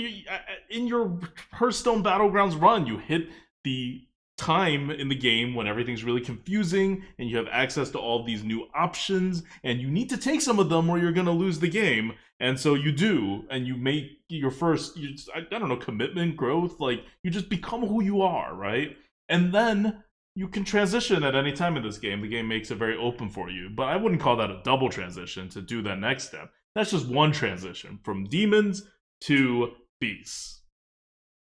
in your Hearthstone Battlegrounds run, you hit the time in the game when everything's really confusing and you have access to all these new options and you need to take some of them or you're going to lose the game. And so you do, and you make your first, I don't know, commitment, growth, like you just become who you are, right? And then you can transition at any time in this game. The game makes it very open for you. But I wouldn't call that a double transition to do that next step. That's just one transition from demons to beasts.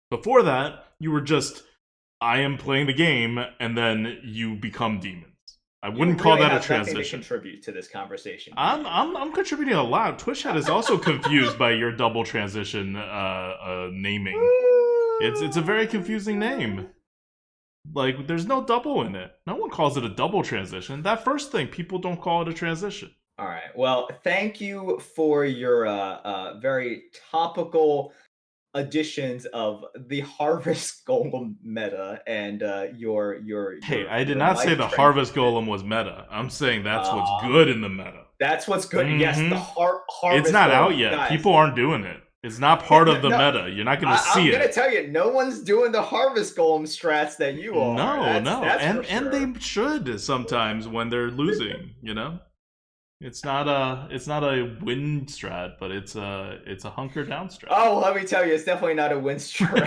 Before that, you were just, I am playing the game, and then you become demons. I You wouldn't call really that a have nothing to transition. contribute to this conversation, don't you? I'm contributing a lot. Twitch Head is also confused by your double transition naming. It's a very confusing name. Like, there's no double in it. No one calls it a double transition. That first thing, people don't call it a transition. All right. Well, thank you for your very topical additions of the Harvest Golem meta and Hey, I did your not say life the Harvest transition. Golem was meta. I'm saying that's what's Uh, good in the meta. that's what's good. Yes, the Mm-hmm. It's Harvest not out Golem, yet. guys. People aren't doing it. It's not Yeah, part no, of the no, meta. You're not gonna I'm see gonna it. tell you, no one's doing the Harvest Golem strats that you are. No, no. That's for And sure. they should sometimes when they're losing, you know? It's not a win strat, but it's a hunker down strat. Oh, let me tell you, it's definitely not a win strat.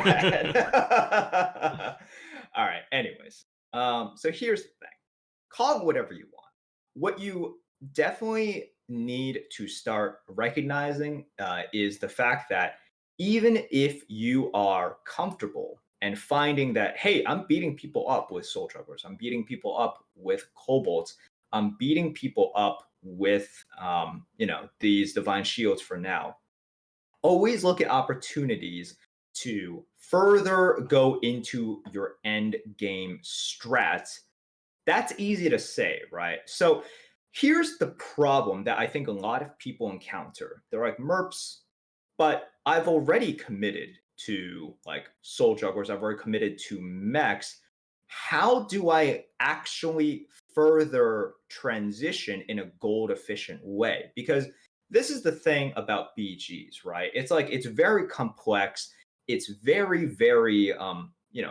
All right. Anyways, so here's the thing: call it whatever you want. What you definitely need to start recognizing is the fact that even if you are comfortable and finding that, hey, I'm beating people up with soul jugglers, I'm beating people up with kobolds, I'm beating people up with these divine shields for now, always look at opportunities to further go into your end game strats. That's easy to say, right? So here's the problem that I think a lot of people encounter. They're like, Merps, but I've already committed to like soul jugglers, I've already committed to mechs. How do I actually further transition in a gold efficient way? Because this is the thing about BGs, right? It's like it's very complex. It's very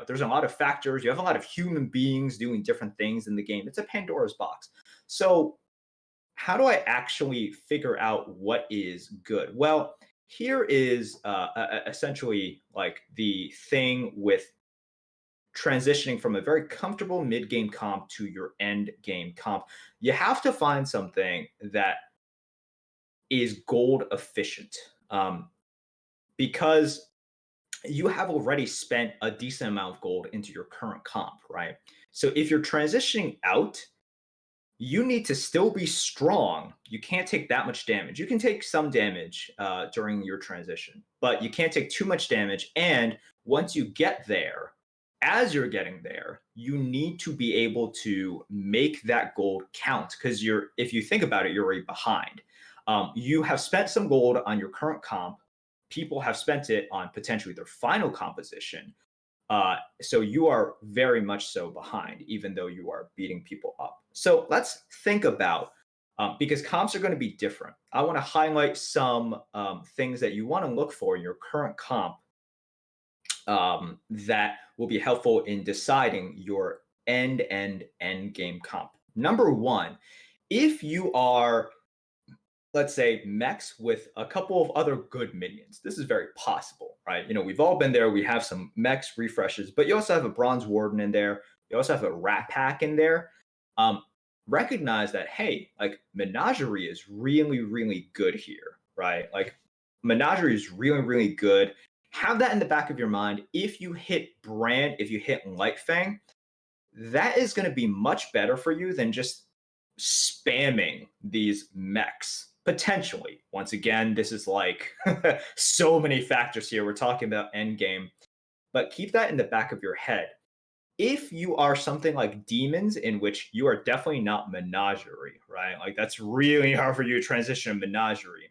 there's a lot of factors. You have a lot of human beings doing different things in the game. It's a Pandora's box. So how do I actually figure out what is good? Well, here is essentially like the thing with transitioning from a very comfortable mid game comp to your end game comp. You have to find something that is gold efficient, because you have already spent a decent amount of gold into your current comp, right? So if you're transitioning out, you need to still be strong. You can't take that much damage. You can take some damage during your transition, but you can't take too much damage. And once you get there, as you're getting there, you need to be able to make that gold count because if you think about it, you're already behind. You have spent some gold on your current comp. People have spent it on potentially their final composition. So you are very much so behind, even though you are beating people up. So let's think about, because comps are going to be different. I want to highlight some things that you want to look for in your current comp that will be helpful in deciding your end game comp. Number one If you are, let's say, mechs with a couple of other good minions, this is very possible, right? We've all been there. We have some mechs refreshes, but you also have a Bronze Warden in there. You also have a Rat Pack in there. Um, Recognize that, hey, like Menagerie is really, really good here, right? Like Menagerie is really, really good. Have that in the back of your mind. If you hit Brand, if you hit Lightfang, that is going to be much better for you than just spamming these mechs potentially. Once again, this is like so many factors here. We're talking about end game, but keep that in the back of your head. If you are something like demons, in which you are definitely not Menagerie, right? Like that's really hard for you to transition to Menagerie.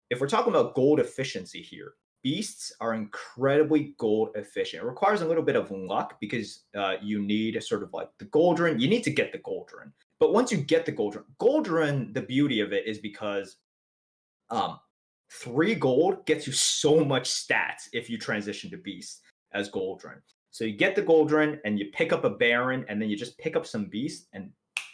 If we're talking about gold efficiency here, beasts are incredibly gold efficient. It requires a little bit of luck because you need sort of like the Goldrin. You need to get the Goldrin. But once you get the Goldrin, the beauty of it is because um, 3 gold gets you so much stats if you transition to beast as Goldrin. So you get the Goldrin and you pick up a Baron and then you just pick up some beast and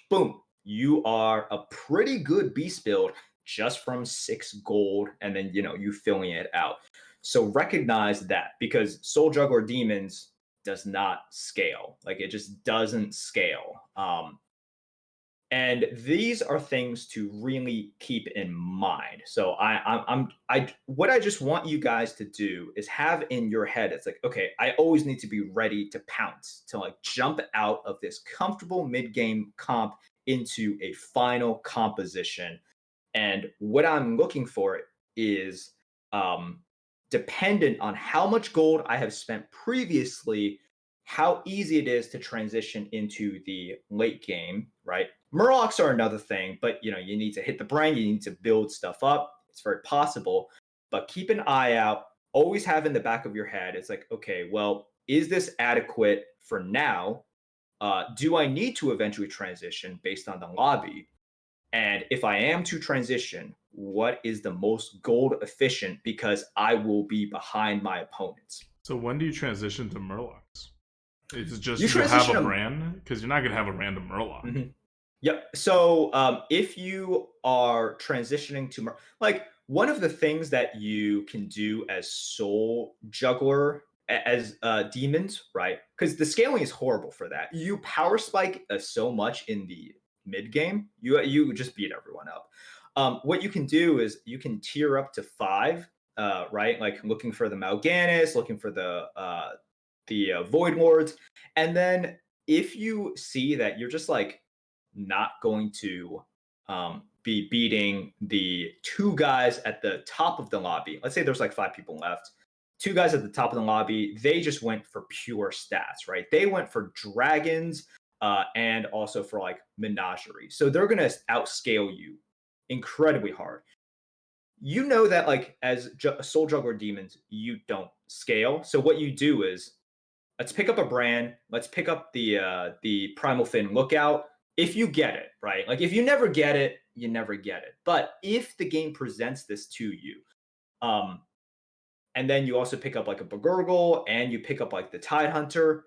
boom, you are a pretty good beast build just from 6 gold and then you filling it out. So recognize that, because Soul Juggler Demons does not scale. Like it just doesn't scale. And these are things to really keep in mind. So what I just want you guys to do is have in your head, it's like, okay, I always need to be ready to pounce, to like jump out of this comfortable mid-game comp into a final composition. And what I'm looking for is dependent on how much gold I have spent previously, how easy it is to transition into the late game, right? Murlocs are another thing, but you need to hit the brain, you need to build stuff up. It's very possible, but keep an eye out. Always have in the back of your head, it's like, okay, well, is this adequate for now? Do I need to eventually transition based on the lobby? And if I am to transition, what is the most gold efficient? Because I will be behind my opponents. So when do you transition to Murlocs? Is it just You you have transition a them. brand? Because you're not gonna have a random Murloc. Mhm. Yep. So if you are transitioning to like one of the things that you can do as Soul Juggler as demons, right? Because the scaling is horrible for that. You power spike so much in the mid game, you just beat everyone up. What you can do is you can tier up to 5, right? Like looking for the Mal'Ganis, looking for the Void Lords, and then if you see that you're just like not going to be beating the 2 guys at the top of the lobby. Let's say there's like 5 people left. 2 guys at the top of the lobby, they just went for pure stats, right? They went for dragons and also for like Menagerie. So they're going to outscale you incredibly hard. You know that like as Soul Juggler Demons, you don't scale. So what you do is, let's pick up a brand. Let's pick up the Primal Fin Lookout. If you get it, right? Like if you never get it, you never get it. But if the game presents this to you, and then you also pick up like a Begurgle and you pick up like the Tide Hunter,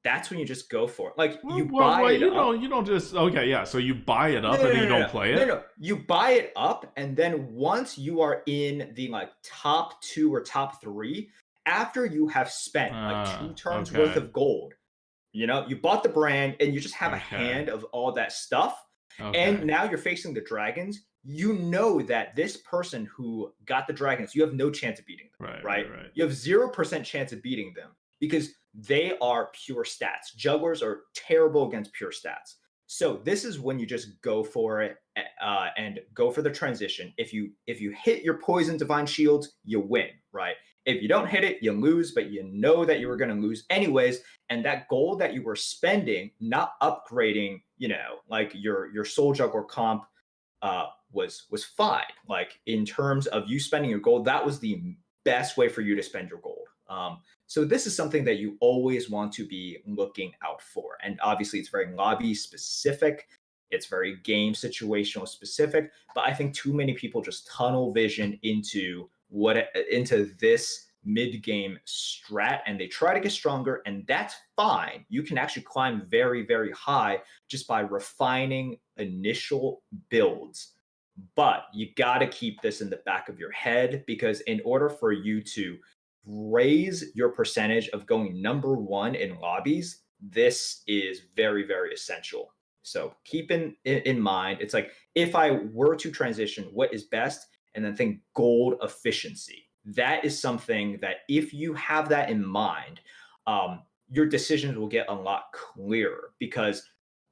that's when you just go for it. Like you buy Well, it up. you don't just okay, yeah. So you buy it No, up no, and no, then you no, don't no, play no, it. no. You buy it up, and then once you are in the like top 2 or top 3, after you have spent like 2 turns worth Okay, of gold, you bought the brand and you just have a okay, hand of all that stuff. And okay. now you're facing the dragons. You know that this person who got the dragons, you have no chance of beating them, Right, right? right, right. You have 0% chance of beating them because they are pure stats. Jugglers are terrible against pure stats. So this is when you just go for it and go for the transition. If you hit your poison divine shields, you win, right? If you don't hit it, you lose, but you know that you were going to lose anyways. And that gold that you were spending, not upgrading, like your Soul Juggler comp, was fine. Like in terms of you spending your gold, that was the best way for you to spend your gold. So this is something that you always want to be looking out for. And obviously, it's very lobby specific. It's very game situational specific. But I think too many people just tunnel vision into this mid-game strat, and they try to get stronger, and that's fine. You can actually climb very, very high just by refining initial builds. But you got to keep this in the back of your head, because in order for you to raise your percentage of going #1 in lobbies, this is very, very essential. So keep in mind, it's like, if I were to transition, what is best? And then think gold efficiency. That is something that, if you have that in mind, your decisions will get a lot clearer, because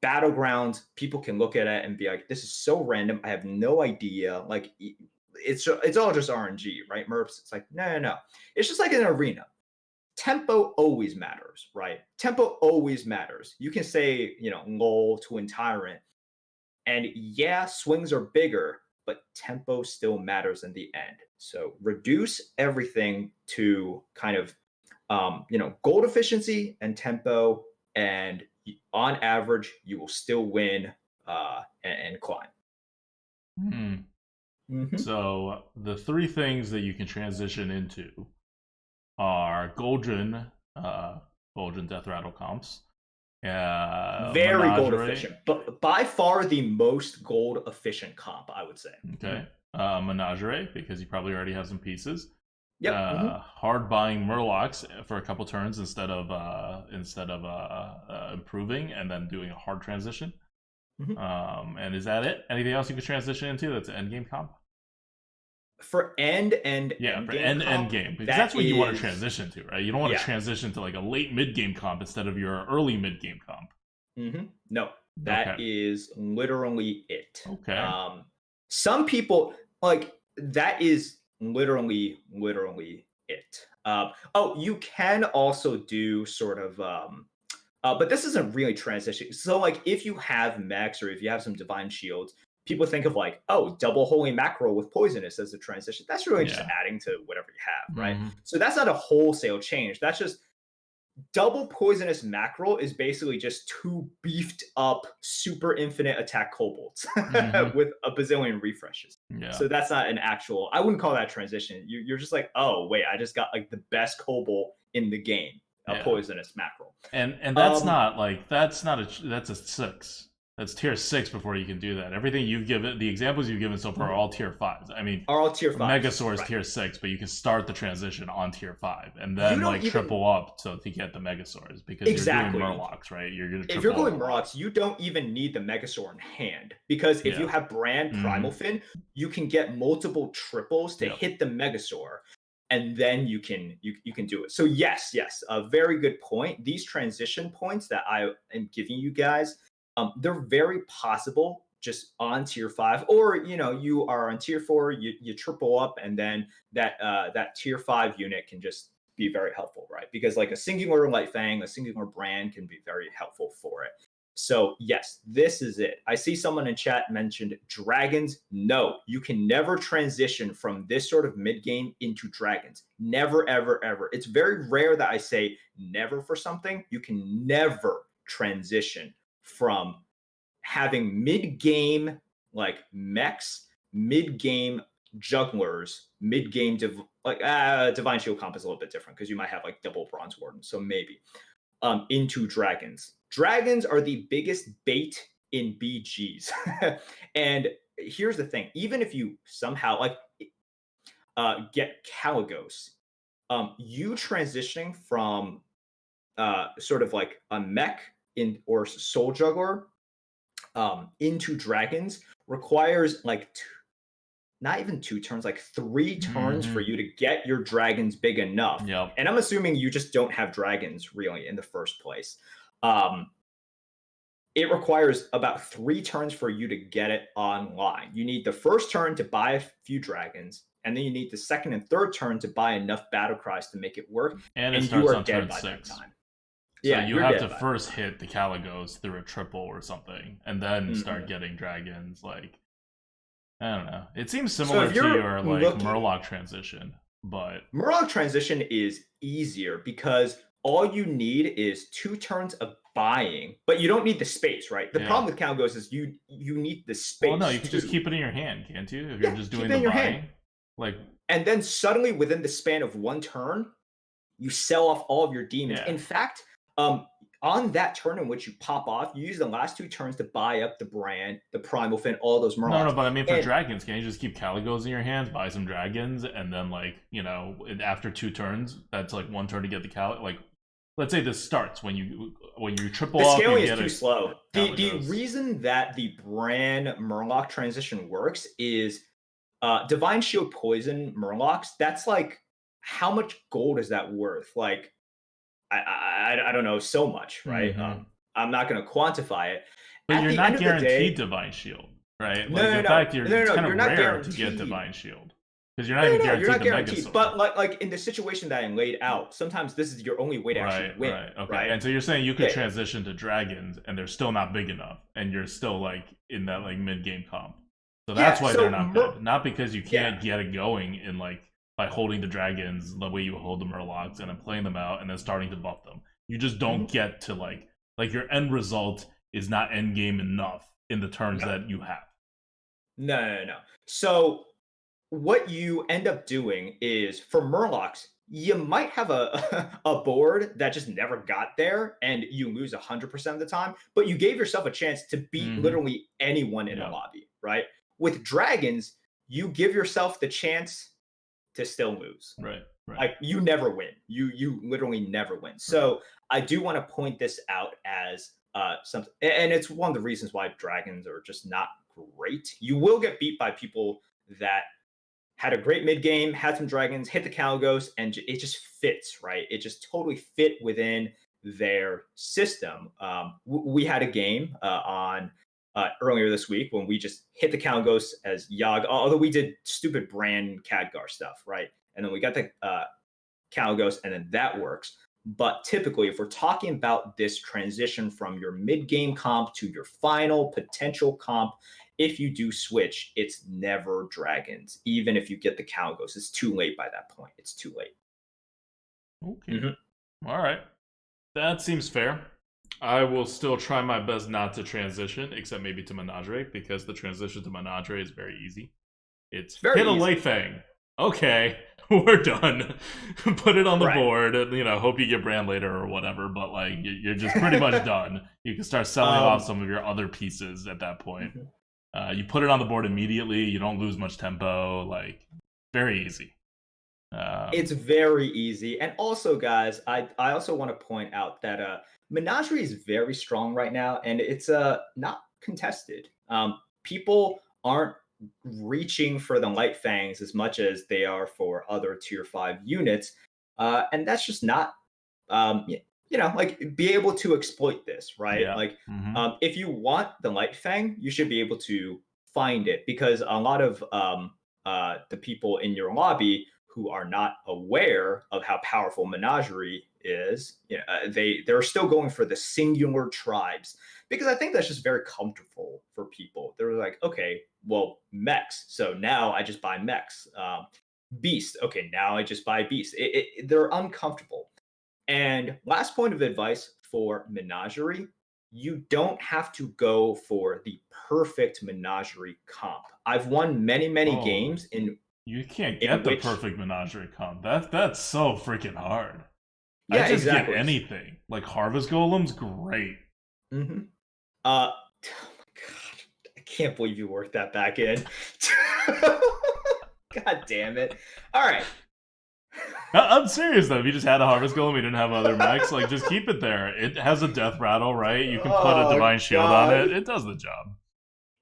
battlegrounds, people can look at it and be like, this is so random. I have no idea. Like, it's all just RNG, right? Merps. It's like, no, no, no. It's just like an arena. Tempo always matters, right? Tempo always matters. You can say, lol to a tyrant, and yeah, swings are bigger, but tempo still matters in the end. So reduce everything to kind of, gold efficiency and tempo, and on average, you will still win and climb. Hmm. Mm-hmm. So the three things that you can transition into are Goldrin, Death Rattle comps, Very gold Menagerie. efficient, but by far the most gold efficient comp, I would say. Okay. Menagerie, because you probably already have some pieces. Yep. Hard buying Murlocs for a couple turns instead of improving and then doing a hard transition. And is that it? Anything else you could transition into that's an end game comp? For end game, because that's what you want to transition to, right? You don't want to transition to like a late mid game comp instead of your early mid game comp. No, that is literally it. Okay. Some people, like, that is literally it. You can also do sort of but this isn't really transition. So, like, if you have mechs or if you have some divine shields, people think of like, double holy mackerel with poisonous as a transition. That's really just adding to whatever you have, right? So that's not a wholesale change. That's just double poisonous mackerel is basically just 2 beefed up super infinite attack kobolds with a bazillion refreshes. Yeah. So that's not an actual, I wouldn't call that transition. You're just like, oh wait, I just got like the best kobold in the game, a poisonous mackerel. And that's that's a 6. That's tier 6 before you can do that. Everything you've given, the examples you've given so far are all tier 5s. I mean, are all tier 5s. Megasaur is tier 6, but you can start the transition on tier 5 and then triple up to get the Megasaurs, because you're doing Murlocs, right? If you're going Murlocs, you don't even need the Megasaur in hand, because if you have Brand Primal Fin, you can get multiple triples to hit the Megasaur, and then you can do it. So yes, a very good point. These transition points that I am giving you guys, they're very possible just on tier 5, or you are on tier 4, you triple up, and then that tier 5 unit can just be very helpful, right? Because like a singular Light Fang, a singular brand can be very helpful for it. So yes, this is it. I see someone in chat mentioned dragons. No, you can never transition from this sort of mid game into dragons. Never, ever, ever. It's very rare that I say never for something. You can never transition from having mid-game like mechs, mid-game jugglers, mid-game Divine Shield comp is a little bit different, because you might have like double Bronze Warden, so maybe into dragons. Dragons are the biggest bait in BGs. And here's the thing, even if you somehow like get Caligos, you transitioning from sort of like a mech or soul juggler into dragons requires like not even 2 turns, like 3 turns for you to get your dragons big enough. And I'm assuming you just don't have dragons really in the first place. It requires about 3 turns for you to get it online. You need the first turn to buy a few dragons, and then you need the second and third turn to buy enough battle cries to make it work. And it starts on turn 6. Time. So you have to first hit the Caligos through a triple or something, and then start getting dragons. Like, I don't know. It seems similar to your like Murloc transition, but Murloc transition is easier because all you need is 2 turns of buying, but you don't need the space, right? The problem with Caligos is you need the space. Well, no, you can just keep it in your hand, can't you? If you're just doing the buying. Like, And then suddenly within the span of one turn, you sell off all of your demons. yeah. In fact, on that turn in which you pop off, you use the last 2 turns to buy up the brand, the primal fin, all those No, Murlocs. but I mean for And dragons, can you just keep Caligos in your hands, buy some dragons, and then like after 2 turns, that's like 1 turn to get the Like, let's say this starts when you triple the off, you scaling is get too a slow. The Caligos. reason that the brand Murloc transition works is Divine Shield Poison Murlocs. That's like, how much gold is that worth? Like, I don't know, so much, right? Mm-hmm. I'm not going to quantify it. But At you're the not end of the guaranteed day, Divine Shield, right? no, Like, no, in no, fact, no, no, it's no, kind you're of not rare to get guaranteed. Divine Shield because you're not No, even no, no, you're guaranteed not the Mega guaranteed. Sword. But like in the situation that I laid out, sometimes this is your only way to actually Right, win, right, okay. right? And so you're saying you could Yeah, transition to dragons, and they're still not big enough, and you're still like in that like mid game comp. So that's yeah. why they're So not good. Not because you yeah, can't get it going in like by holding the dragons the way you hold the Murlocs and then playing them out and then starting to buff them. You just don't mhm. get to like your end result is not end game enough in the turns No, that you have. no, no, no. So what you end up doing is, for Murlocs, you might have a a board that just never got there, and you lose 100% of the time. But you gave yourself a chance to beat Mm-hmm. literally anyone in a Yep. lobby, right? With dragons, you give yourself the chance to still lose. Right. Right. Like, you never win. You literally never win. Right. So I do want to point this out as something, and it's one of the reasons why dragons are just not great. You will get beat by people that had a great mid game, had some dragons, hit the Caligos, and it just fits, right? It just totally fit within their system. We had a game on earlier this week when we just hit the Caligos as Yag, although we did stupid brand Khadgar stuff, right? And then we got the Caligos, and then that works. But typically, if we're talking about this transition from your mid game comp to your final potential comp, if you do switch, it's never dragons. Even if you get the Caligos, it's too late by that point. It's too late. Okay. Mhm. All right. That seems fair. I will still try my best not to transition, except maybe to Menadre, because the transition to Menadre is very easy. It's Very hit a easy. Light Fang. Okay, we're done. Put it on the Right. board, and hope you get brand later or whatever. But like, you're just pretty much done. You can start selling off um, some of your other pieces at that point. mhm. You put it on the board immediately. You don't lose much tempo. Like, very easy. It's very easy. And also, guys, I also want to point out that Menagerie is very strong right now, and it's not contested. People aren't reaching for the Light Fangs as much as they are for other tier 5 units. And that's just not, like, be able to exploit this, right? Yeah. Like, Mm-hmm. if you want the Light Fang, you should be able to find it, because a lot of the people in your lobby who are not aware of how powerful Menagerie is, they're still going for the singular tribes, because I think that's just very comfortable for people. They're like, okay, well, mechs, so now I just buy mechs. Beast, okay, now I just buy beast. They're uncomfortable. And last point of advice for Menagerie: you don't have to go for the perfect Menagerie comp. I've won many, many Oh, games you can't in get the which, perfect Menagerie comp. That's so freaking hard. I yeah, just get exactly. anything. Like Harvest Golem's great. Mm-hmm. Oh my god, I can't believe you worked that back in. God damn it! All right. I'm serious though. If you just had a Harvest Golem, you didn't have other mechs, like just keep it there. It has a death rattle, right? You can put a Oh Divine Shield on god. it. It does the job.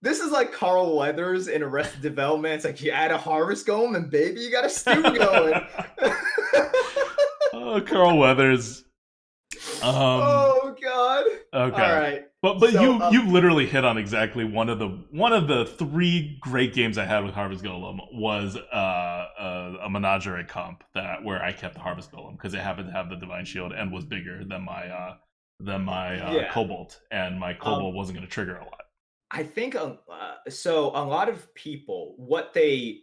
This is like Carl Weathers in Arrested Development. It's like, you add a harvest golem and baby, you got a stew going. Oh, Carl Weathers. Um. Oh god. All Okay. right. But So you've literally hit on exactly one of the three great games I had with Harvest Golem was a Menagerie comp where I kept the Harvest Golem because it happened to have the Divine Shield and was bigger than my yeah. Cobalt, and my Um Cobalt wasn't going to trigger a lot. I think so a lot of people, what they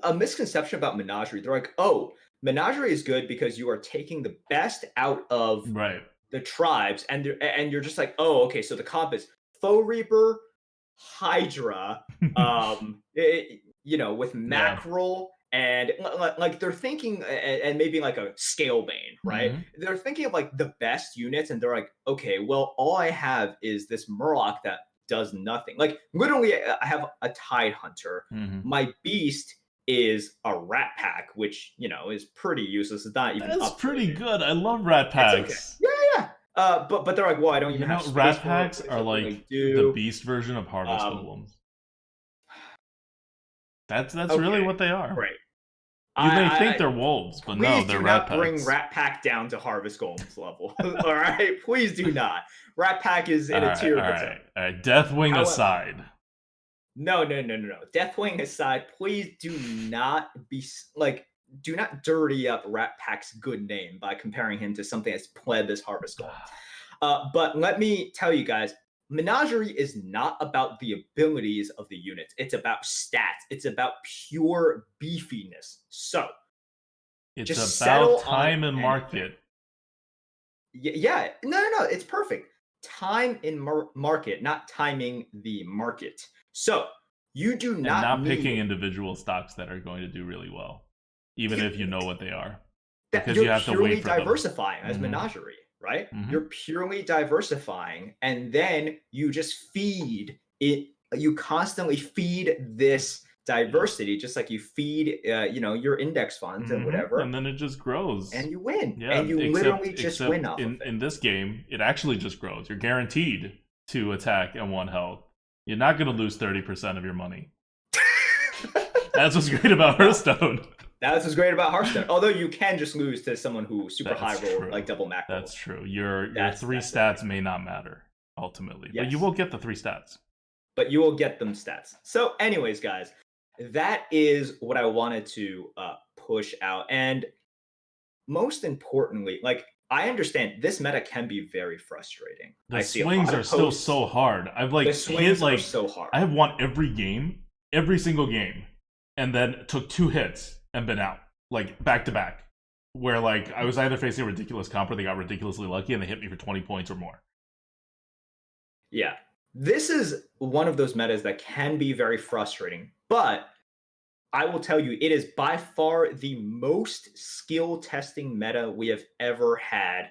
a misconception about Menagerie, they're like, "Oh, Menagerie is good because you are taking the best out of Right. the tribes," and you're just like, "Oh, okay, so the comp is Foe Reaper, Hydra, with Yeah. mackerel and like they're thinking, and maybe like a scale bane, right? Hmm. They're thinking of like the best units, and they're like, okay, well, all I have is this Murloc that does nothing. Like literally, I have a Tide Hunter. Hmm. My beast is a Rat Pack, which is pretty useless. It's not even That's pretty upgraded. good. I love rat It's okay. packs. Yeah, yeah. But they're like, well, I don't You even have know, space rat for it. packs What does are it really like the do? beast version of harvest Um, golems. That's really okay, what they are. great. You may I think they're wolves, but no, please they're do rat not bring packs. Rat Pack down to Harvest Golem's level. All right, please do not. Rat Pack is All in a right, tier all of its own. right, all right. Deathwing However, aside, no, no, no, no, no. Deathwing aside, please do not be like, do not dirty up Rat Pack's good name by comparing him to something that's pleb as Harvest Golem. But let me tell you guys, Menagerie is not about the abilities of the units. It's about stats. It's about pure beefiness. So it's just about settle on time and anything. market Yeah, no, no, no. It's perfect. Time in market, not timing the market. So you do and not not need picking individual stocks that are going to do really well, even you, if you know what they are, that because you you're have to wait purely for them. diversifying as Hmm. Menagerie, right? Hmm. You're purely diversifying, and then you just feed it. You constantly feed this Yep. diversity, just like you feed, your index funds and Hmm. whatever, And then it just grows. and you win, and Yeah, you except literally just win except off of in this game, it actually just grows. You're guaranteed to attack and one health. You're not going to lose 30% of your money. it. That's what's great about No, Hearthstone. that's what's great about Hearthstone. Although you can just lose to someone who super high That's roll, true. like double mac That's rolls. true. Your That's three that's the thing. stats may not matter ultimately, but you Yes, will get the three stats. but you will get them stats. So, anyways, guys, that is what I wanted to push out. And most importantly, like, I understand this meta can be very frustrating. The I see a lot swings are of still posts. so hard. I've The like hit swings are like so hard. I have won every game, every single game, and then took two hits and been out like back to back. Where like I was either facing a ridiculous comp or they got ridiculously lucky and they hit me for 20 points or more. Yeah. This is one of those metas that can be very frustrating, but I will tell you, it is by far the most skill testing meta we have ever had.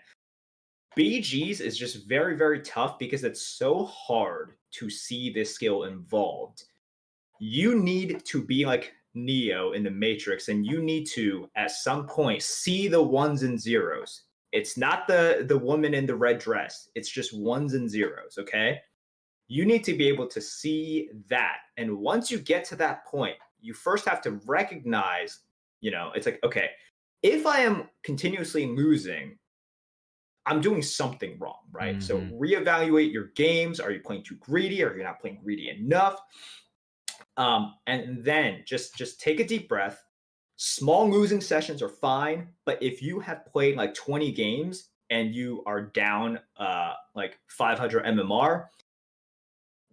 BGs is just very, very tough because it's so hard to see this skill involved. You need to be like Neo in the Matrix, and you need to, at some point, see the ones and zeros. It's not the woman in the red dress. It's just ones and zeros, okay? You need to be able to see that. And once you get to that point, you first have to recognize, it's like, okay, if I am continuously losing, I'm doing something wrong, right? So Mm-hmm. reevaluate your games. Are you playing too greedy? Or are you not playing greedy enough? And then just take a deep breath. Small losing sessions are fine, but if you have played like 20 games and you are down like 500 MMR,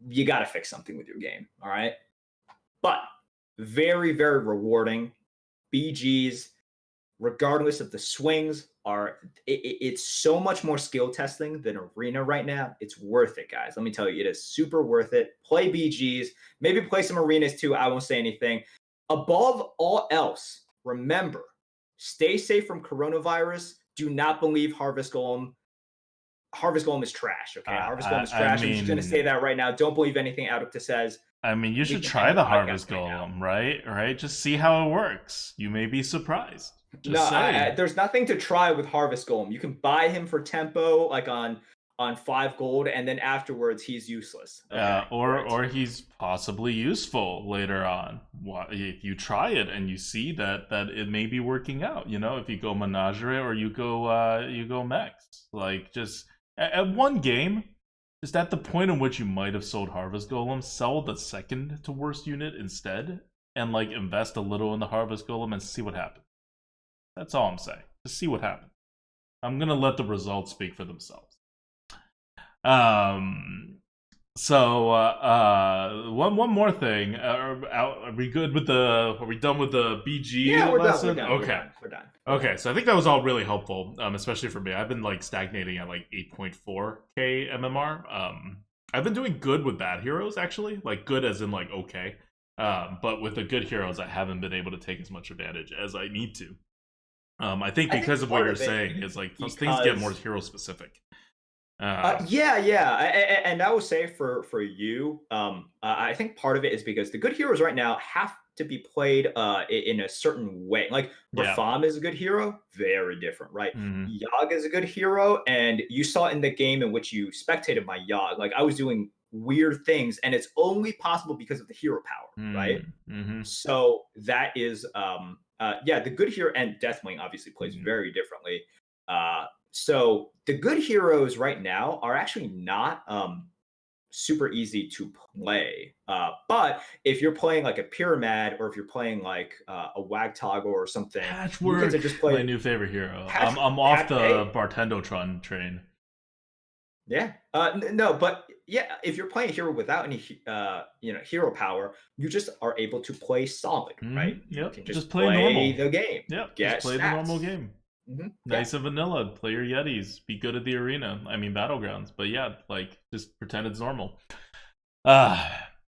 you got to fix something with your game. All right. But very, very rewarding. BGs, regardless of the swings, it's so much more skill testing than Arena right now. It's worth it, guys. Let me tell you, it is super worth it. Play BGs, maybe play some arenas too. I won't say anything. Above all else, remember, stay safe from coronavirus. Do not believe Harvest Golem. Harvest Golem is trash. Okay, Harvest Golem is I trash. I'm just gonna say mean, that right now. Don't believe anything ADWCTA says. you We should can try end the the podcast Harvest right now. Golem, right? Right? Just see how it works. You may be surprised. No, Just saying. there's nothing to try with Harvest Golem. You can buy him for tempo, like on 5 gold, and then afterwards he's useless. Okay, great. Or he's possibly useful later on. If you try it and you see that it may be working out, if you go Menagerie or you go Mex, like just at one game, just at the point in which you might have sold Harvest Golem, sell the second to worst unit instead, and like invest a little in the Harvest Golem and see what happens. That's all I'm saying. Just see what happens. I'm gonna let the results speak for themselves. Um. So one more thing. Are we good with the? Are we done with the BG Yeah, we're done. We're lesson? done. We're Okay. done. We're done. Okay. So I think that was all really helpful, especially for me. I've been like stagnating at like 8.4k MMR. I've been doing good with bad heroes actually, like good as in like okay. But with the good heroes, I haven't been able to take as much advantage as I need to. I think I think because of what part you're of it saying is like those things get more because hero specific. Um, yeah. And I will say for you, I think part of it is because the good heroes right now have to be played in a certain way. Like yeah. Rafam is a good hero, very different, right? Hmm. Yogg is a good hero, and you saw in the game in which you spectated my Yogg, like I was doing weird things, and it's only possible because of the hero power, right? Mm-hmm. So that is yeah, the good hero and Deathwing obviously plays Mm-hmm. very differently. So the good heroes right now are actually not super easy to play. But if you're playing like a Pyramid or if you're playing like a Wagtoggle or something, you get to Patchwork, just my play new favorite hero. patch I'm off patch. the Hey, Bartendotron train. yeah. No, but yeah, if you're playing a hero without any hero power, you just are able to play solid, right? You Yep. can Just just play play normal. the game, Yep. Just get play the normal stats. game. Yeah. Nice and vanilla. Play your Yetis. Be good at the arena. I mean, battlegrounds. But yeah, like just pretend it's normal. Uh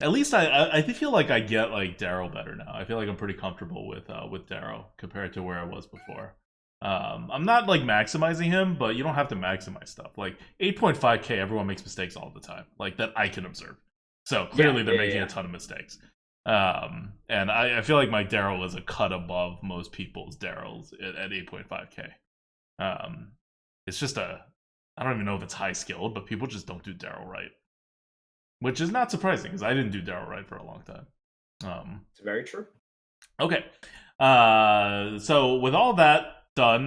at least I feel like I get like Daryl better now. I feel like I'm pretty comfortable with Daryl compared to where I was before. I'm not like maximizing him, but you don't have to maximize stuff. Like 8.5k, everyone makes mistakes all the time, like that I can observe. So Yeah, clearly they're yeah, making a yeah. ton of mistakes. And I feel like my Daryl is a cut above most people's Daryls at 8.5k. Um, it's just I don't even know if it's high skilled, but people just don't do Daryl right, which is not surprising because I didn't do Daryl right for a long time. It's very true. Okay, so with all that done,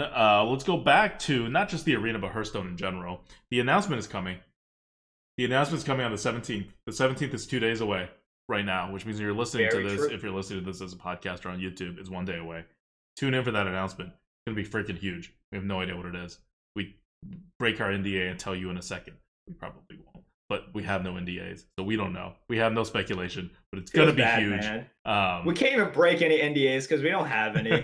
let's go back to not just the arena but Hearthstone in general. The announcement is coming. The announcement is coming on the 17th. The 17th is 2 days away right now, which means you're listening to Very this. true. If you're listening to this as a podcast or on YouTube, it's 1 day away. Tune in for that announcement. It's gonna be freaking huge. We have no idea what it is. We break our NDA and tell you in a second. We probably won't, but we have no NDAs, so we don't know. We have no speculation, but it's gonna Feels be bad, huge. man. We can't even break any NDAs because we don't have any.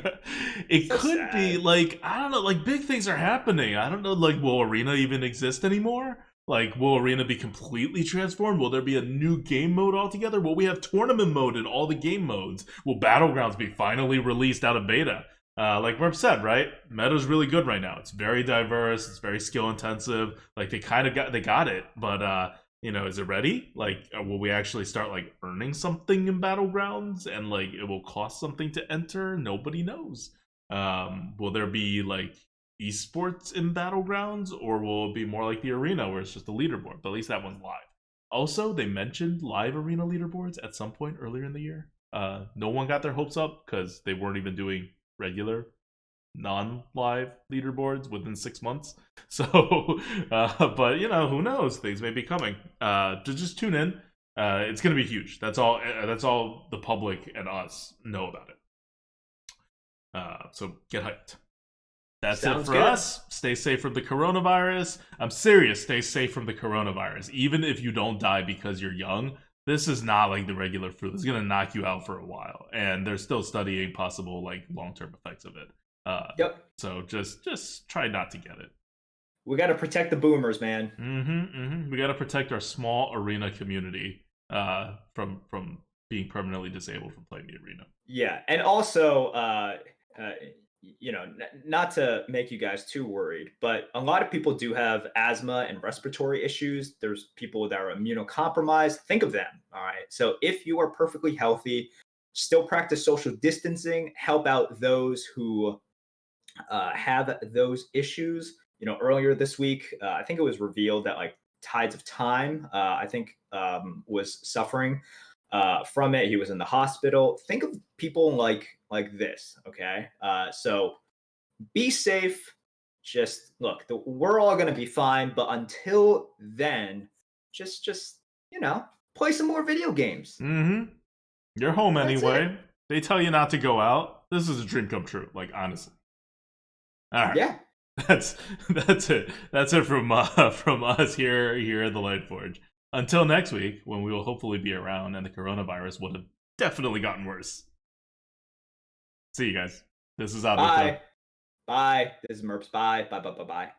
It So could be sad. like I don't know, like big things are happening. I don't know, like will Arena even exist anymore? Like will Arena be completely transformed? Will there be a new game mode altogether? Will we have tournament mode in all the game modes? Will Battlegrounds be finally released out of beta? Like Merp said, right? Meta's really good right now. It's very diverse. It's very skill intensive. Like they got it, but is it ready? Like, will we actually start like earning something in Battlegrounds, and like it will cost something to enter? Nobody knows. Will there be like esports in Battlegrounds, or will it be more like the arena where it's just a leaderboard? But at least that one's live. Also, they mentioned live arena leaderboards at some point earlier in the year. No one got their hopes up because they weren't even doing regular non-live leaderboards within 6 months. So, but who knows? Things may be coming. Just tune in. It's gonna be huge. That's all. That's all the public and us know about it. So get hyped. That's it Sounds for good. us. Stay safe from the coronavirus. I'm serious. Stay safe from the coronavirus. Even if you don't die because you're young, this is not like the regular flu. It's gonna knock you out for a while, and they're still studying possible like long-term effects of it. Yep. So just try not to get it. We got to protect the boomers, man. We got to protect our small arena community from being permanently disabled from playing the arena. Yeah, and also, not to make you guys too worried, but a lot of people do have asthma and respiratory issues. There's people that are immunocompromised. Think of them. All right. So if you are perfectly healthy, still practice social distancing, help out those who have those issues. Earlier this week, I think it was revealed that like Tides of Time, I think, was suffering from it. He was in the hospital. Think of people like this. Okay, so be safe. Just look, we're all gonna be fine. But until then, just play some more video games. You're home That's it. anyway. They tell you not to go out. This is a dream come true. Like honestly. All right. Yeah. That's that's it. That's it from us here at the Lightforge. Until next week, when we will hopefully be around and the coronavirus would have definitely gotten worse. See you guys. This is ADWCTA. Bye. Bye. This is Merps. Bye. Bye. Bye. Bye. Bye.